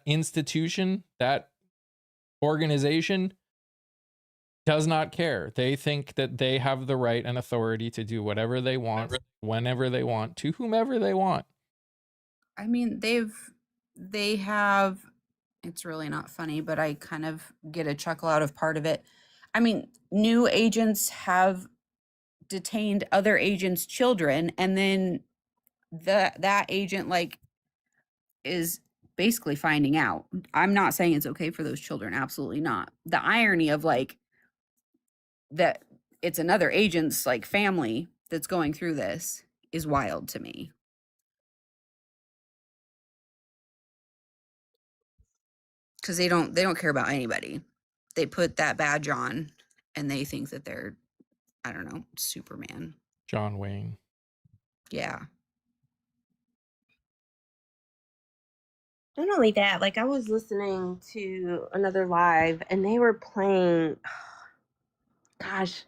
institution, that organization does not care. They think that they have the right and authority to do whatever they want, whenever they want, to whomever they want. I mean, they have It's really not funny, but I kind of get a chuckle out of part of it. I mean, new agents have detained other agents' children, and then that agent like is basically finding out. I'm not saying it's okay for those children, absolutely not. The irony of like that it's another agent's like family that's going through this is wild to me. Because they don't care about anybody. They put that badge on and they think that they're, I don't know, Superman. John Wayne. Yeah. Not only that, like I was listening to another live and they were playing, gosh,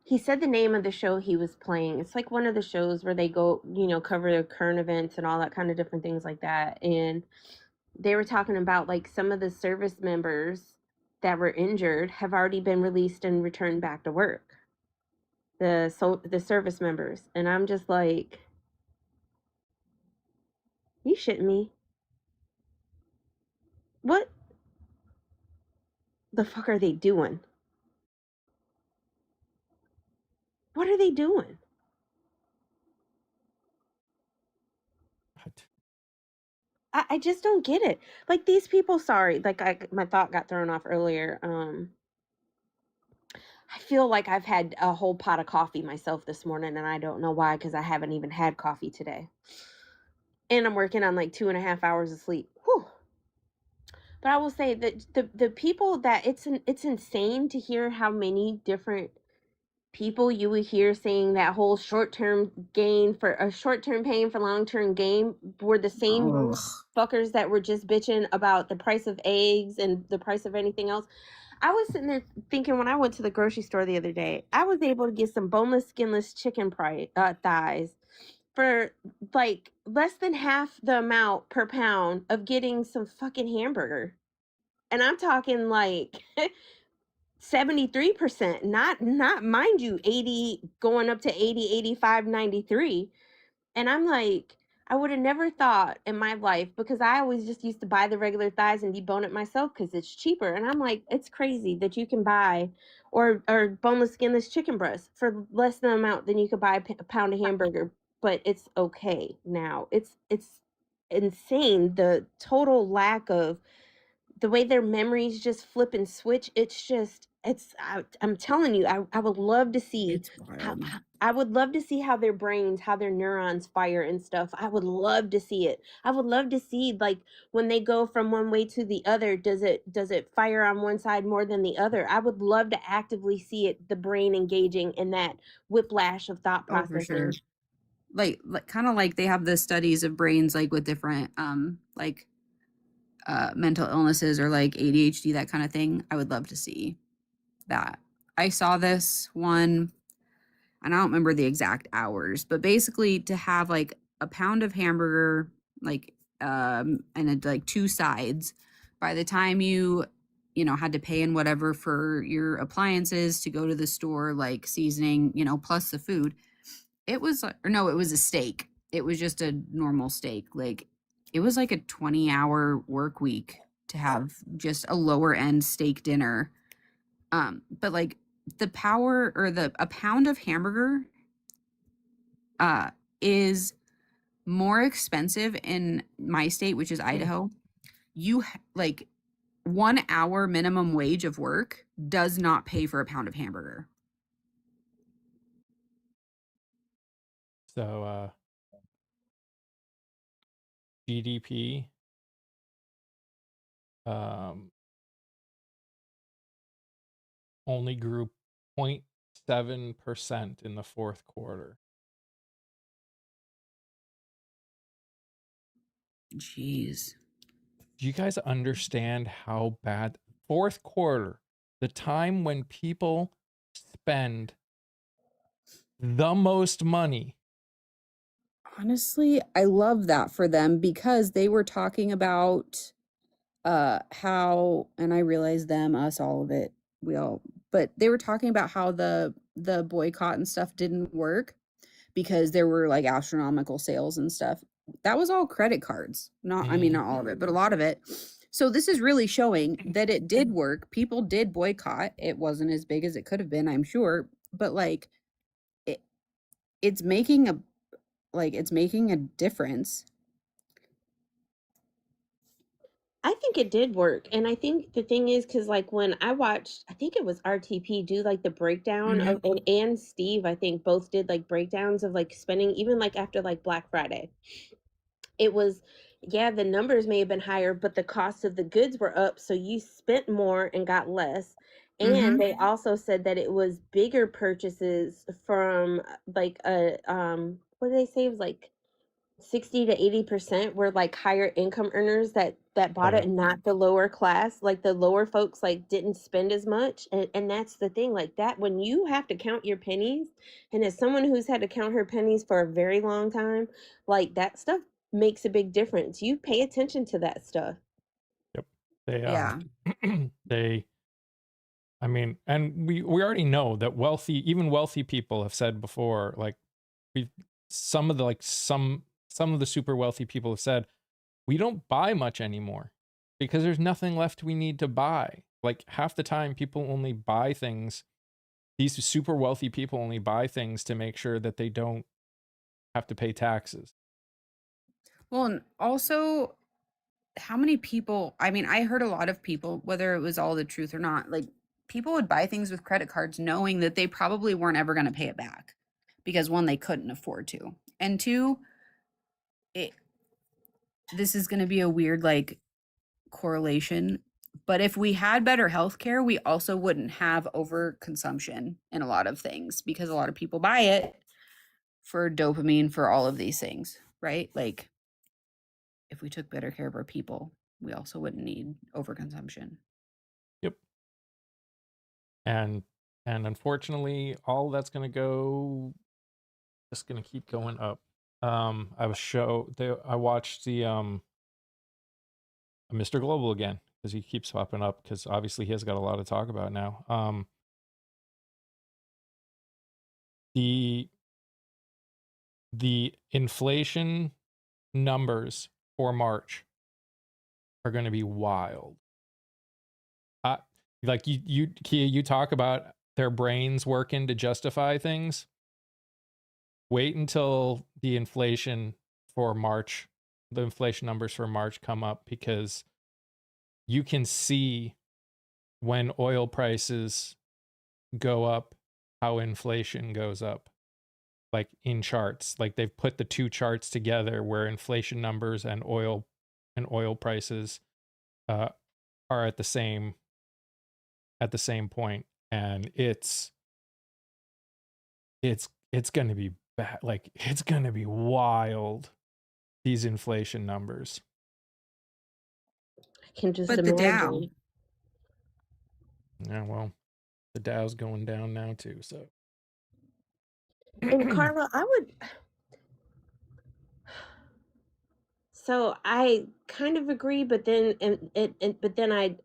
he said the name of the show he was playing. It's like one of the shows where they go, cover their current events and all that kind of different things like that. And they were talking about like some of the service members that were injured have already been released and returned back to work. The service members. And I'm just like, you shitting me. What the fuck are they doing? What are they doing? What? I just don't get it. Like these people, sorry, like my thought got thrown off earlier. I feel like I've had a whole pot of coffee myself this morning, and I don't know why, because I haven't even had coffee today. And I'm working on like 2.5 hours of sleep. Whew. But I will say that the people that it's insane to hear how many different people you would hear saying that whole short-term gain for a short-term pain for long-term gain were the same Ugh. fuckers that were just bitching about the price of eggs and the price of anything else. I was sitting there thinking when I went to the grocery store the other day, I was able to get some boneless, skinless chicken thighs for like less than half the amount per pound of getting some fucking hamburger. And I'm talking like 73%, not mind you 80 going up to 80, 85, 93. And I'm like, I would have never thought in my life, because I always just used to buy the regular thighs and debone it myself because it's cheaper. And I'm like, it's crazy that you can buy or boneless, skinless chicken breast for less than the amount than you could buy a pound of hamburger. But it's okay now. It's insane the total lack of the way their memories just flip and switch. I'm telling you, I would love to see It's how wild. I would love to see how their brains, how their neurons fire and stuff. I would love to see it. I would love to see like when they go from one way to the other, does it fire on one side more than the other? I would love to actively see it, the brain engaging in that whiplash of thought Oh, for sure. processing. Like kind of like they have the studies of brains like with different mental illnesses or like ADHD, that kind of thing. I would love to see that. I saw this one, and I don't remember the exact hours, but basically to have like a pound of hamburger, like and it, like two sides, by the time you had to pay in whatever for your appliances to go to the store, like seasoning, plus the food, it was or no, it was a steak. It was just a normal steak. Like it was like a 20-hour work week to have just a lower end steak dinner. But like the power or a pound of hamburger is more expensive in my state, which is Idaho. Like 1 hour minimum wage of work does not pay for a pound of hamburger. So GDP only grew 0.7% in the fourth quarter. Jeez. Do you guys understand how bad fourth quarter, the time when people spend the most money? Honestly, I love that for them because they were talking about how, and I realize them, us, all of it, but they were talking about how the boycott and stuff didn't work because there were like astronomical sales and stuff. That was all credit cards. I mean, not all of it, but a lot of it. So this is really showing that it did work. People did boycott. It wasn't as big as it could have been, I'm sure, but like it, it's making a difference. I think it did work. And I think the thing is, because like when I watched, I think it was RTP do like the breakdown Mhm. of, and Steve, I think both did like breakdowns of like spending, even like after like Black Friday. It was, yeah, the numbers may have been higher, but the cost of the goods were up. So you spent more and got less. And Mhm. they also said that it was bigger purchases from like what did they say? It was like 60 to 80% were like higher income earners that Oh bought yeah. it, not the lower class. Like the lower folks like didn't spend as much. And that's the thing, like that when you have to count your pennies, and as someone who's had to count her pennies for a very long time, like that stuff makes a big difference. You pay attention to that stuff. Yep. They Yeah. they I mean, and we already know that even wealthy people have said before, like we some of the like some of the super wealthy people have said, we don't buy much anymore because there's nothing left we need to buy. Like half the time people only buy things, these super wealthy people only buy things to make sure that they don't have to pay taxes. Well, and also how many people, I mean, I heard a lot of people, whether it was all the truth or not, like people would buy things with credit cards knowing that they probably weren't ever going to pay it back because one, they couldn't afford to. And two, it this is going to be a weird like correlation, but if we had better healthcare, we also wouldn't have overconsumption in a lot of things because a lot of people buy it for dopamine, for all of these things, right? Like if we took better care of our people, we also wouldn't need overconsumption. Yep. And unfortunately, all that's going to go just going to keep going up. I watched the Mr. Global again because he keeps popping up because obviously he has got a lot to talk about now. The inflation numbers for March are going to be wild. Like Kia, you talk about their brains working to justify things. Wait until the inflation numbers for March come up, because you can see when oil prices go up how inflation goes up, like in charts. Like they've put the two charts together where inflation numbers and oil prices are at the same point, and it's going to be bad. Like it's going to be wild, these inflation numbers. I can just But the Dow, imagine. Yeah, well, the Dow's going down now too, so. And Carla, I would, so I kind of agree, but then but then I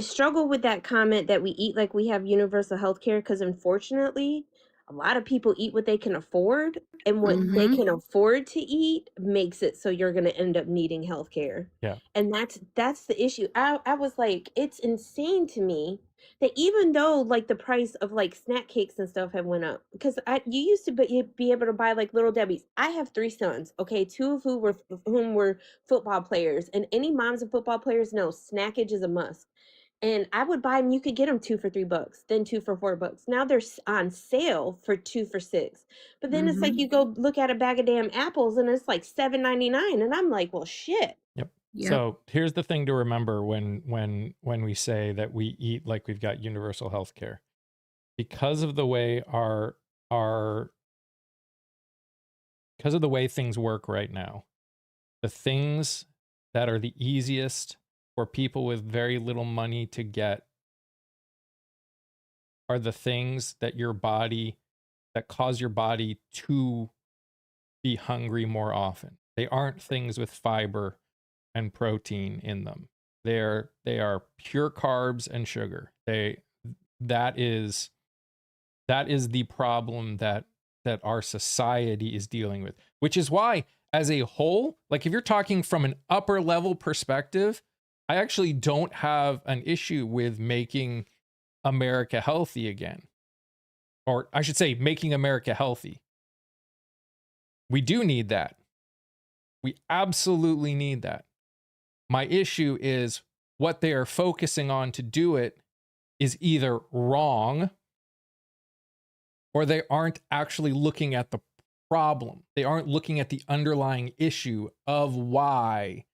struggle with that comment that we eat like we have universal health care, because unfortunately, a lot of people eat what they can afford, and what they Mhm. can afford to eat makes it so you're going to end up needing health care. Yeah. And that's the issue. I was like, it's insane to me that even though like the price of like snack cakes and stuff have went up, because you used to be able to buy like Little Debbie's. I have three sons, okay, two of whom were football players, and any moms of football players know snackage is a must. And I would buy them. You could get them $2 for $3, then two for $4. Now they're on sale for 2 for $6. But then it's like Mhm. you go look at a bag of damn apples and it's like $7.99, and I'm like, well, shit. Yep. Yep. So here's the thing to remember when we say that we eat like we've got universal health care. Because of the way because of the way things work right now, the things that are the easiest for people with very little money to get are the things that cause your body to be hungry more often. They aren't things with fiber and protein in them. They are pure carbs and sugar. That is the problem that our society is dealing with, which is why as a whole, like if you're talking from an upper level perspective, I actually don't have an issue with making America healthy again. Or I should say, making America healthy. We do need that. We absolutely need that. My issue is what they are focusing on to do it is either wrong or they aren't actually looking at the problem. They aren't looking at the underlying issue of why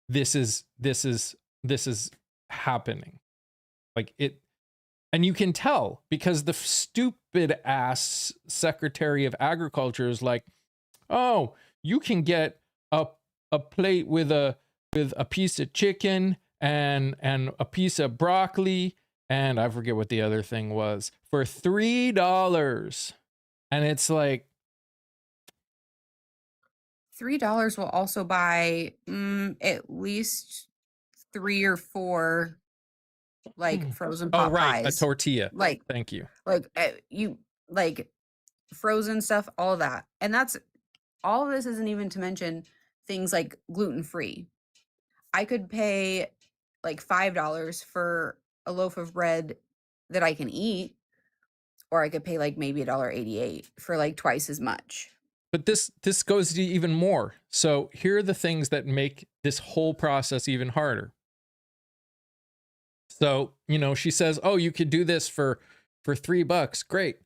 this is happening. Like it, and you can tell because the stupid ass Secretary of Agriculture is like, oh, you can get a plate with a piece of chicken and a piece of broccoli and I forget what the other thing was for $3. And it's like $3 will also buy at least 3 or 4 like frozen oh pot right, a pies. tortilla. Like Thank you. like you like frozen stuff, all that. And that's all of this isn't even to mention things like gluten-free. I could pay like $5 for a loaf of bread that I can eat, or I could pay like maybe $1.88 for like twice as much. But this goes to even more. So here are the things that make this whole process even harder. So, you know, she says, oh, you could do this for $3. Great.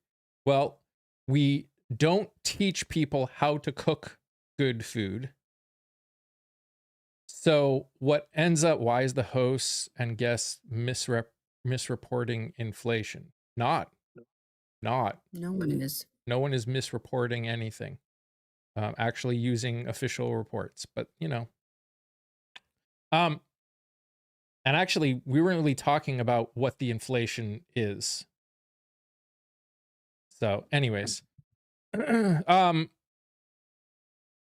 Well, we don't teach people how to cook good food. So what ends up, why is the hosts and guests misreporting inflation? Not. No one is. No one is misreporting anything. Actually using official reports, but you know. And actually, we weren't really talking about what the inflation is. So, anyways,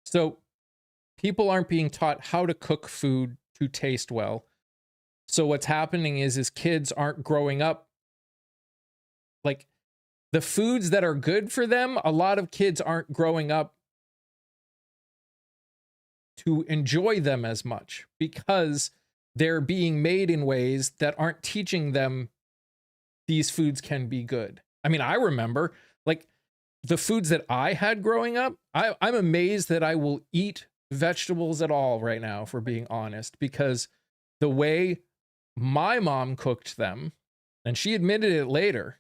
so people aren't being taught how to cook food to taste well. So what's happening is kids aren't growing up like the foods that are good for them. A lot of kids aren't growing up to enjoy them as much because they're being made in ways that aren't teaching them these foods can be good. I mean, I remember like the foods that I had growing up, I'm amazed that I will eat vegetables at all right now, if we're being honest, because the way my mom cooked them, and she admitted it later,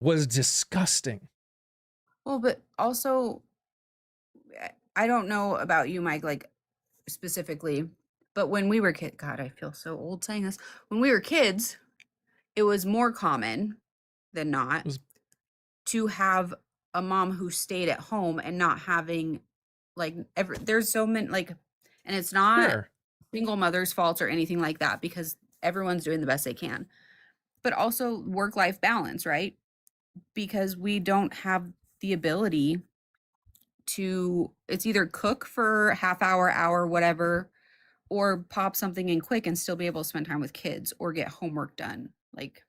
was disgusting. Well, but also, I don't know about you, Mike, like specifically, but when we were kids, God, I feel so old saying this. When we were kids, it was more common than not to have a mom who stayed at home and not having like there's so many like, and it's not single mother's fault or anything like that because everyone's doing the best they can, but also work-life balance, right? Because we don't have the ability to, it's either cook for half hour, whatever, or pop something in quick and still be able to spend time with kids or get homework done. Like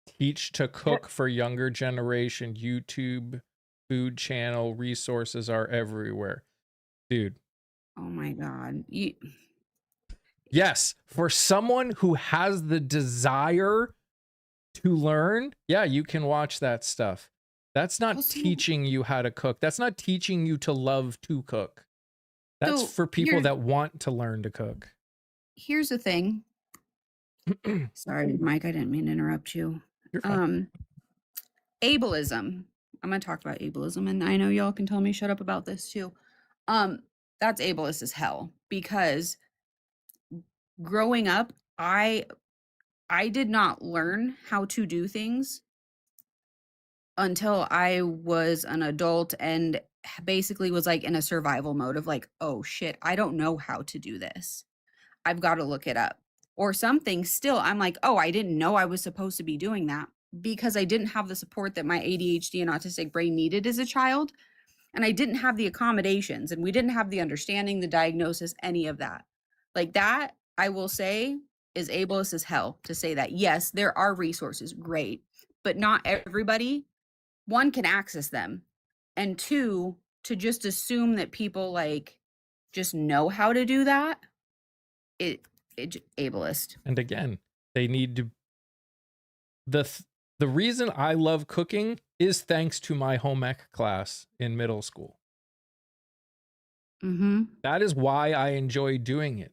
teach to cook for younger generation. YouTube, food channel, resources are everywhere. Dude. Oh my God. Yes, for someone who has the desire to learn, yeah, you can watch that stuff. That's not teaching you how to cook. That's not teaching you to love to cook. That's for people that want to learn to cook. Here's the thing. Sorry, Mike, I didn't mean to interrupt you. You're fine. Ableism. I'm going to talk about ableism, and I know y'all can tell me shut up about this too. That's ableist as hell because growing up, I did not learn how to do things until I was an adult and basically was like in a survival mode of like, oh shit, I don't know how to do this. I've got to look it up. Or something still, I'm like, oh, I didn't know I was supposed to be doing that because I didn't have the support that my ADHD and autistic brain needed as a child. And I didn't have the accommodations and we didn't have the understanding, the diagnosis, any of that. Like that, I will say, is ableist as hell to say that. Yes, there are resources, great, but not everybody, one, can access them. And two, to just assume that people like just know how to do that, it ableist. And again, they need to the reason I love cooking is thanks to my home ec class in middle school. Mm-hmm. That is why I enjoy doing it.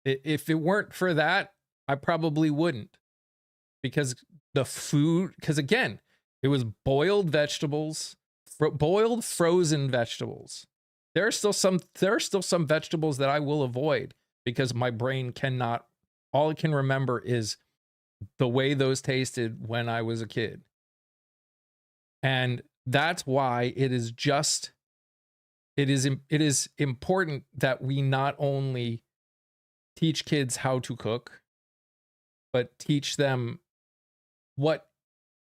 If it weren't for that, I probably wouldn't. Because the food, because again, it was boiled vegetables, boiled frozen vegetables. There are still some vegetables that I will avoid because my brain cannot, all it can remember is the way those tasted when I was a kid. And that's why it is important that we not only teach kids how to cook, but teach them what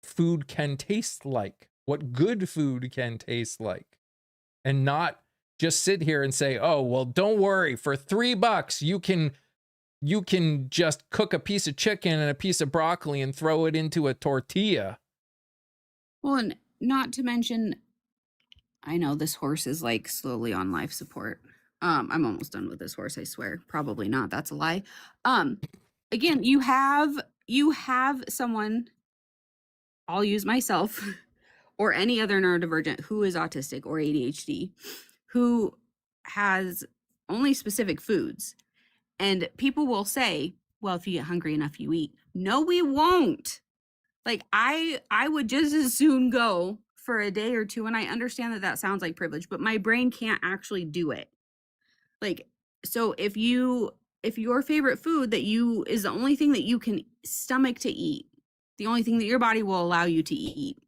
food can taste like, what good food can taste like, and not just sit here and say, oh, well, don't worry, for $3 you can just cook a piece of chicken and a piece of broccoli and throw it into a tortilla. Well, and not to mention, I know this horse is like slowly on life support. I'm almost done with this horse, I swear. Probably not. That's a lie. Again, you have someone, I'll use myself or any other neurodivergent who is autistic or ADHD, who has only specific foods. And people will say, well, if you get hungry enough, you eat. No, we won't. Like I would just as soon go for a day or two. And I understand that sounds like privilege, but my brain can't actually do it. Like, so if your favorite food is the only thing that you can stomach to eat, the only thing that your body will allow you to eat,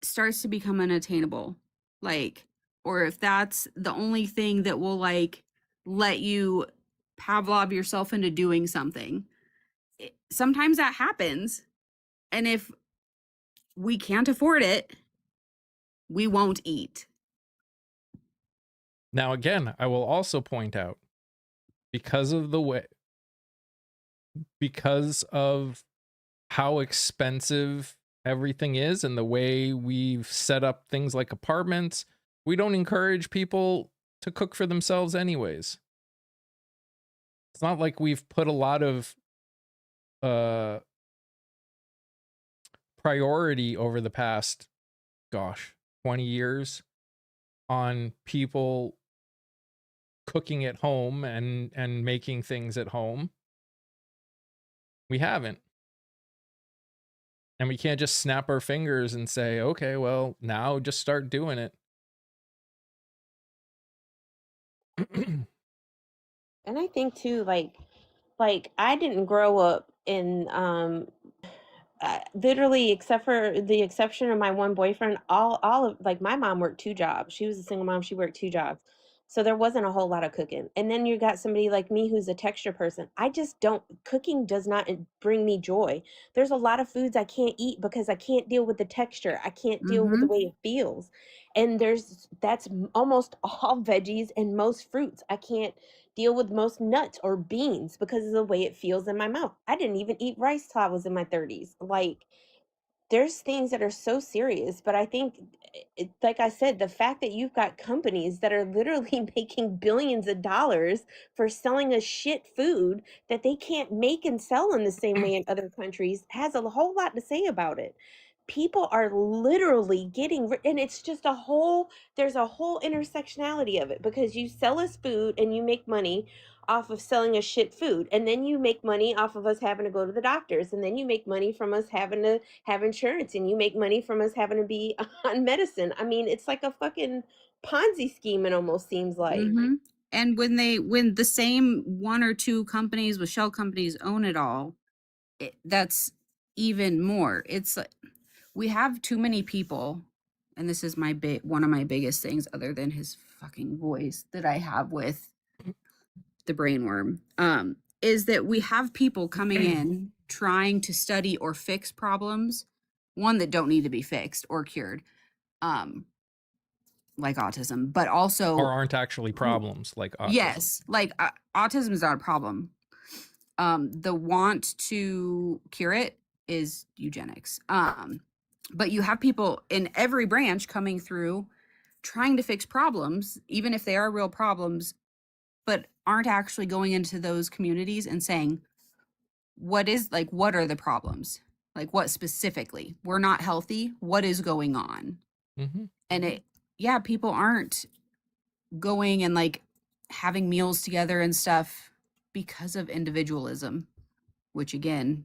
starts to become unattainable. Like, or if that's the only thing that will like let you Pavlov yourself into doing something, sometimes that happens. And if we can't afford it, we won't eat. Now, again, I will also point out, because of how expensive everything is and the way we've set up things like apartments, we don't encourage people to cook for themselves anyways. It's not like we've put a lot of priority over the past 20 years on people cooking at home and making things at home. We haven't. And we can't just snap our fingers and say, okay, well, now just start doing it. And I think too, like I didn't grow up in literally, except for the exception of my one boyfriend, all of like my mom worked two jobs. She was a single mom. She worked two jobs. So there wasn't a whole lot of cooking. And then you got somebody like me who's a texture person. I just don't, cooking does not bring me joy. There's a lot of foods I can't eat because I can't deal with the texture. I can't deal with the way it feels. And that's almost all veggies and most fruits. I can't deal with most nuts or beans because of the way it feels in my mouth. I didn't even eat rice till I was in my 30s. Like, there's things that are so serious, but I think, like I said, the fact that you've got companies that are literally making billions of dollars for selling us shit food that they can't make and sell in the same way in other countries has a whole lot to say about it. People are literally getting, and it's just there's a whole intersectionality of it because you sell us food and you make money off of selling us shit food, and then you make money off of us having to go to the doctors, and then you make money from us having to have insurance, and you make money from us having to be on medicine. I mean, it's like a fucking Ponzi scheme, it almost seems like. Mm-hmm. And when the same one or two companies with shell companies own it all, that's even more. It's like we have too many people, and this is one of my biggest things, other than his fucking voice that I have with the brainworm, is that we have people coming in trying to study or fix problems, one that don't need to be fixed or cured, like autism, but also or aren't actually problems like autism. Yes, like autism is not a problem. The want to cure it is eugenics. But you have people in every branch coming through trying to fix problems, even if they are real problems, but aren't actually going into those communities and saying, what are the problems? Like, what specifically? We're not healthy. What is going on? Hmm. And yeah, people aren't going and like having meals together and stuff because of individualism, which again,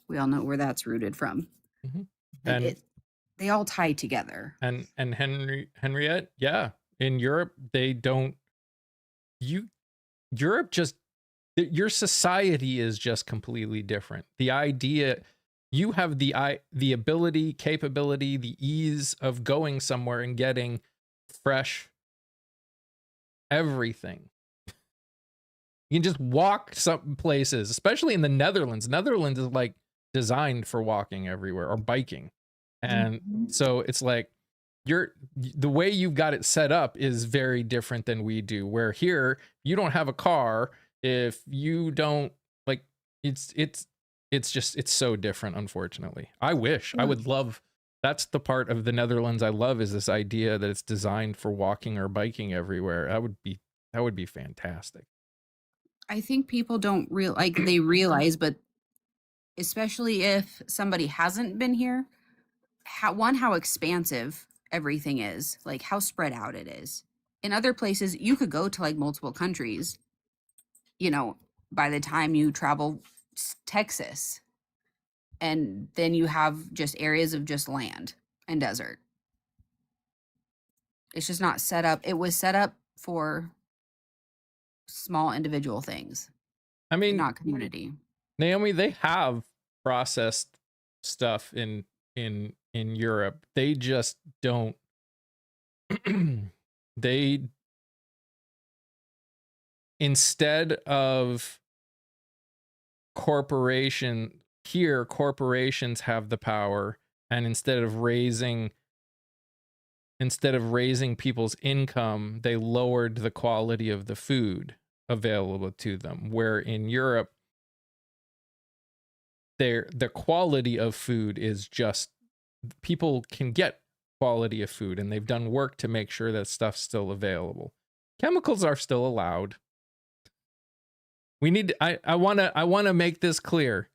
we all know where that's rooted from. Hmm. Like And they all tie together. and Henriette, yeah, in Europe they don't. Europe just, your society is just completely different. The idea, you have the ability, capability, the ease of going somewhere and getting fresh everything. You can just walk some places, especially in the Netherlands. Netherlands is like designed for walking everywhere or biking. And so it's like the way you've got it set up is very different than we do. Where here you don't have a car, if you don't like, it's just, it's so different, unfortunately. I wish, I would love, that's the part of the Netherlands I love, is this idea that it's designed for walking or biking everywhere. That would be fantastic. I think people don't they realize, but especially if somebody hasn't been here, how expansive everything is, like how spread out it is. In other places, you could go to like multiple countries, by the time you travel Texas, and then you have just areas of just land and desert. It's just not set up. It was set up for small individual things, I mean, not community. Naomi, they have processed stuff in Europe. They just don't they, instead of corporations have the power, and instead of raising people's income, they lowered the quality of the food available to them. Where in Europe, the quality of food is just, people can get quality of food, and they've done work to make sure that stuff's still available. Chemicals are still allowed. We need, I want to make this clear.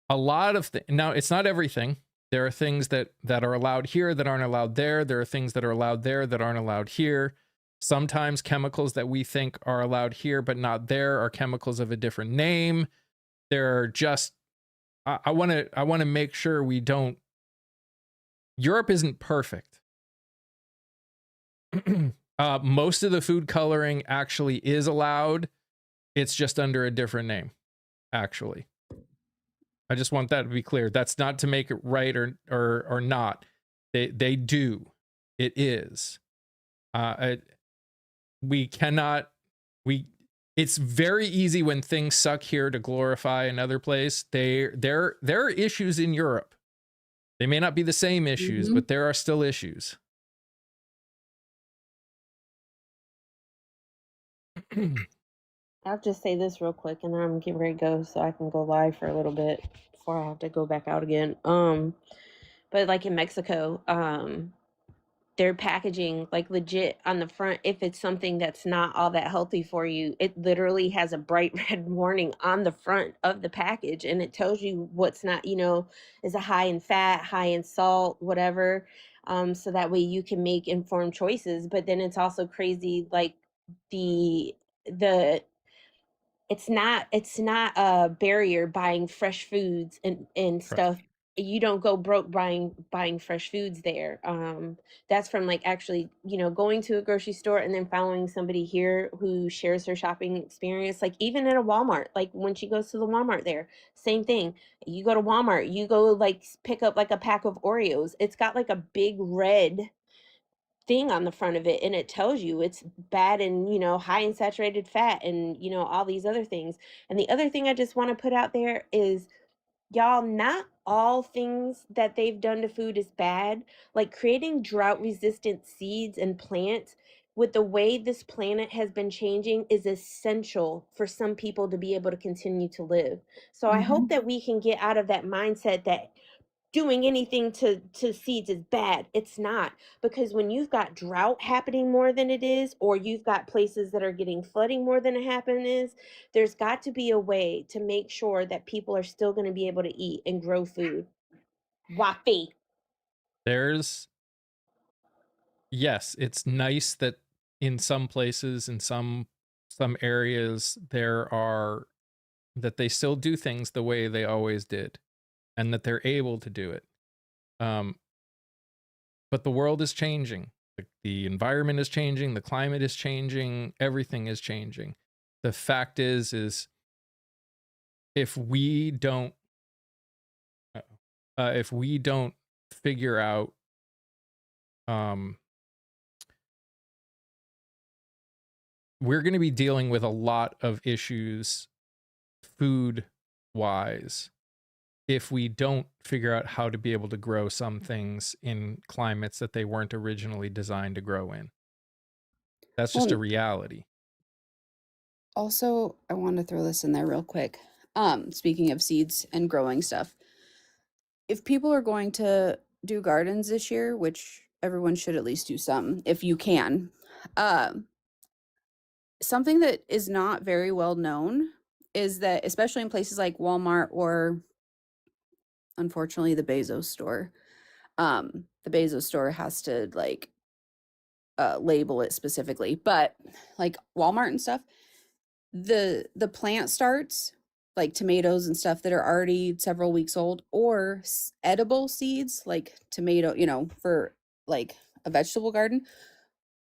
A lot of now, it's not everything. There are things that are allowed here that aren't allowed there. There are things that are allowed there that aren't allowed here. Sometimes chemicals that we think are allowed here but not there are chemicals of a different name. There are just, I want to make sure we don't, Europe isn't perfect. Most of the food coloring actually is allowed. It's just under a different name, actually. I just want that to be clear. That's not to make it right or not. They do. It is. It's very easy when things suck here to glorify another place. There are issues in Europe. They may not be the same issues, but there are still issues. I'll just say this real quick, and then I'm getting ready to go so I can go live for a little bit before I have to go back out again. But like in Mexico, their packaging, like legit on the front, if it's something that's not all that healthy for you, it literally has a bright red warning on the front of the package, and it tells you what's not, is a high in fat, high in salt, whatever. So that way you can make informed choices. But then it's also crazy, like the it's not a barrier buying fresh foods and Right. stuff. You don't go broke buying fresh foods there. That's from like actually, going to a grocery store and then following somebody here who shares her shopping experience. Like even at a Walmart, like when she goes to the Walmart there, same thing. You go to Walmart, you go like pick up like a pack of Oreos. It's got like a big red thing on the front of it, and it tells you it's bad and high in saturated fat and all these other things. And the other thing I just want to put out there is, y'all, not all things that they've done to food is bad. Like creating drought resistant seeds and plants, with the way this planet has been changing, is essential for some people to be able to continue to live. So I hope that we can get out of that mindset that doing anything to seeds is bad. It's not, because when you've got drought happening more than it is, or you've got places that are getting flooding more than it happen is, there's got to be a way to make sure that people are still going to be able to eat and grow food. Waffy. There's, yes, it's nice that in some places, in some areas, that they still do things the way they always did, and that they're able to do it. But the world is changing. The environment is changing. The climate is changing. Everything is changing. The fact is if we don't figure out we're going to be dealing with a lot of issues food wise if we don't figure out how to be able to grow some things in climates that they weren't originally designed to grow in. That's just a reality. Also, I want to throw this in there real quick. Speaking of seeds and growing stuff, if people are going to do gardens this year, which everyone should at least do some if you can, something that is not very well known is that, especially in places like Walmart or unfortunately the Bezos store, the Bezos store has to like label it specifically, but like Walmart and stuff, the plant starts like tomatoes and stuff that are already several weeks old, or edible seeds like tomato, you know, for like a vegetable garden,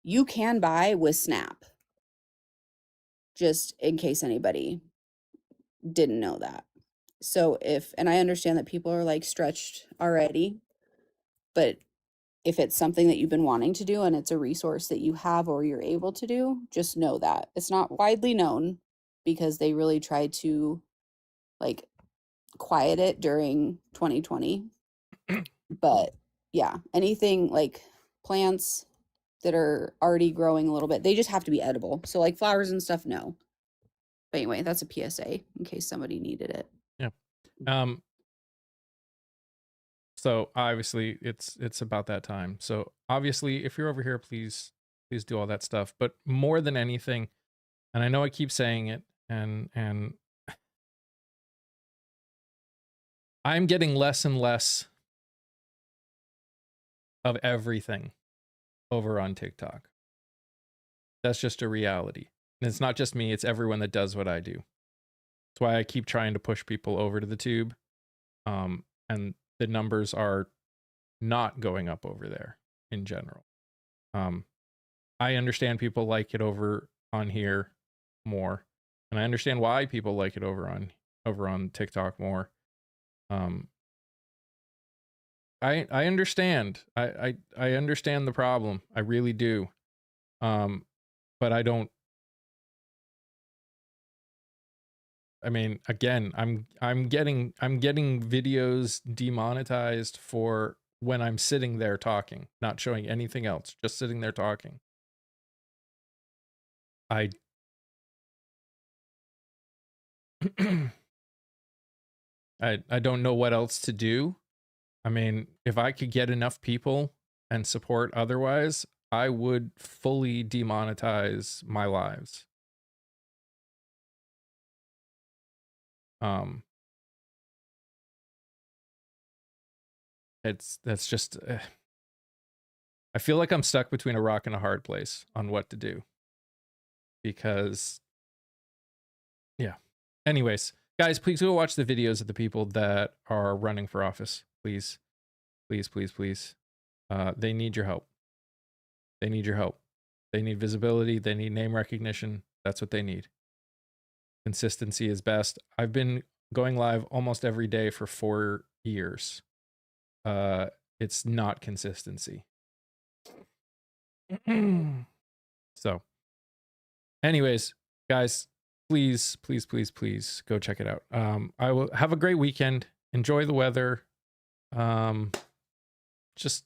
you can buy with SNAP, just in case anybody didn't know that. So and I understand that people are like stretched already, but if it's something that you've been wanting to do and it's a resource that you have or you're able to do, just know that it's not widely known because they really tried to like quiet it during 2020. But yeah, anything like plants that are already growing a little bit, they just have to be edible. So like flowers and stuff, no. But anyway, that's a PSA in case somebody needed it. Yeah. So obviously it's about that time. So obviously if you're over here, please do all that stuff. But more than anything, and I know I keep saying it, and I'm getting less and less of everything over on TikTok. That's just a reality. And it's not just me, it's everyone that does what I do. That's why I keep trying to push people over to the tube. And the numbers are not going up over there in general. I understand people like it over on here more, and I understand why people like it over on TikTok more. I understand. I understand the problem. I really do. But I don't. I mean, again, I'm getting videos demonetized for when I'm sitting there talking, not showing anything else, just sitting there talking. I don't know what else to do. I mean, if I could get enough people and support otherwise, I would fully demonetize my lives. That's just I feel like I'm stuck between a rock and a hard place on what to do, because yeah. Anyways, guys, please go watch the videos of the people that are running for office. Please. They need your help. They need your help. They need visibility. They need name recognition. That's what they need. Consistency is best. I've been going live almost every day for 4 years. It's not consistency. So, anyways, guys, please go check it out. I will have a great weekend. Enjoy the weather. Just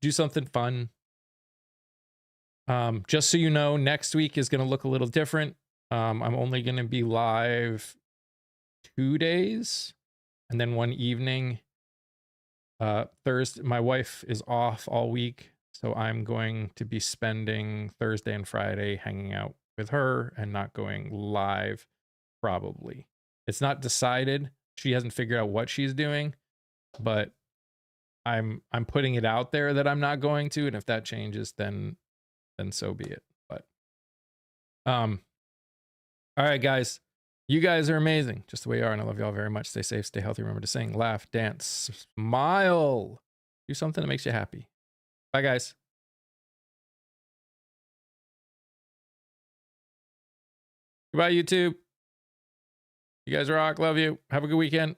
do something fun. Just so you know, next week is going to look a little different. I'm only going to be live 2 days and then one evening. Thursday, my wife is off all week, so I'm going to be spending Thursday and Friday hanging out with her and not going live, probably. It's not decided. She hasn't figured out what she's doing, but I'm putting it out there that I'm not going to, and if that changes, then so be it. But all right, guys. You guys are amazing, just the way you are, and I love you all very much. Stay safe, stay healthy. Remember to sing, laugh, dance, smile. Do something that makes you happy. Bye, guys. Goodbye, YouTube. You guys rock. Love you. Have a good weekend.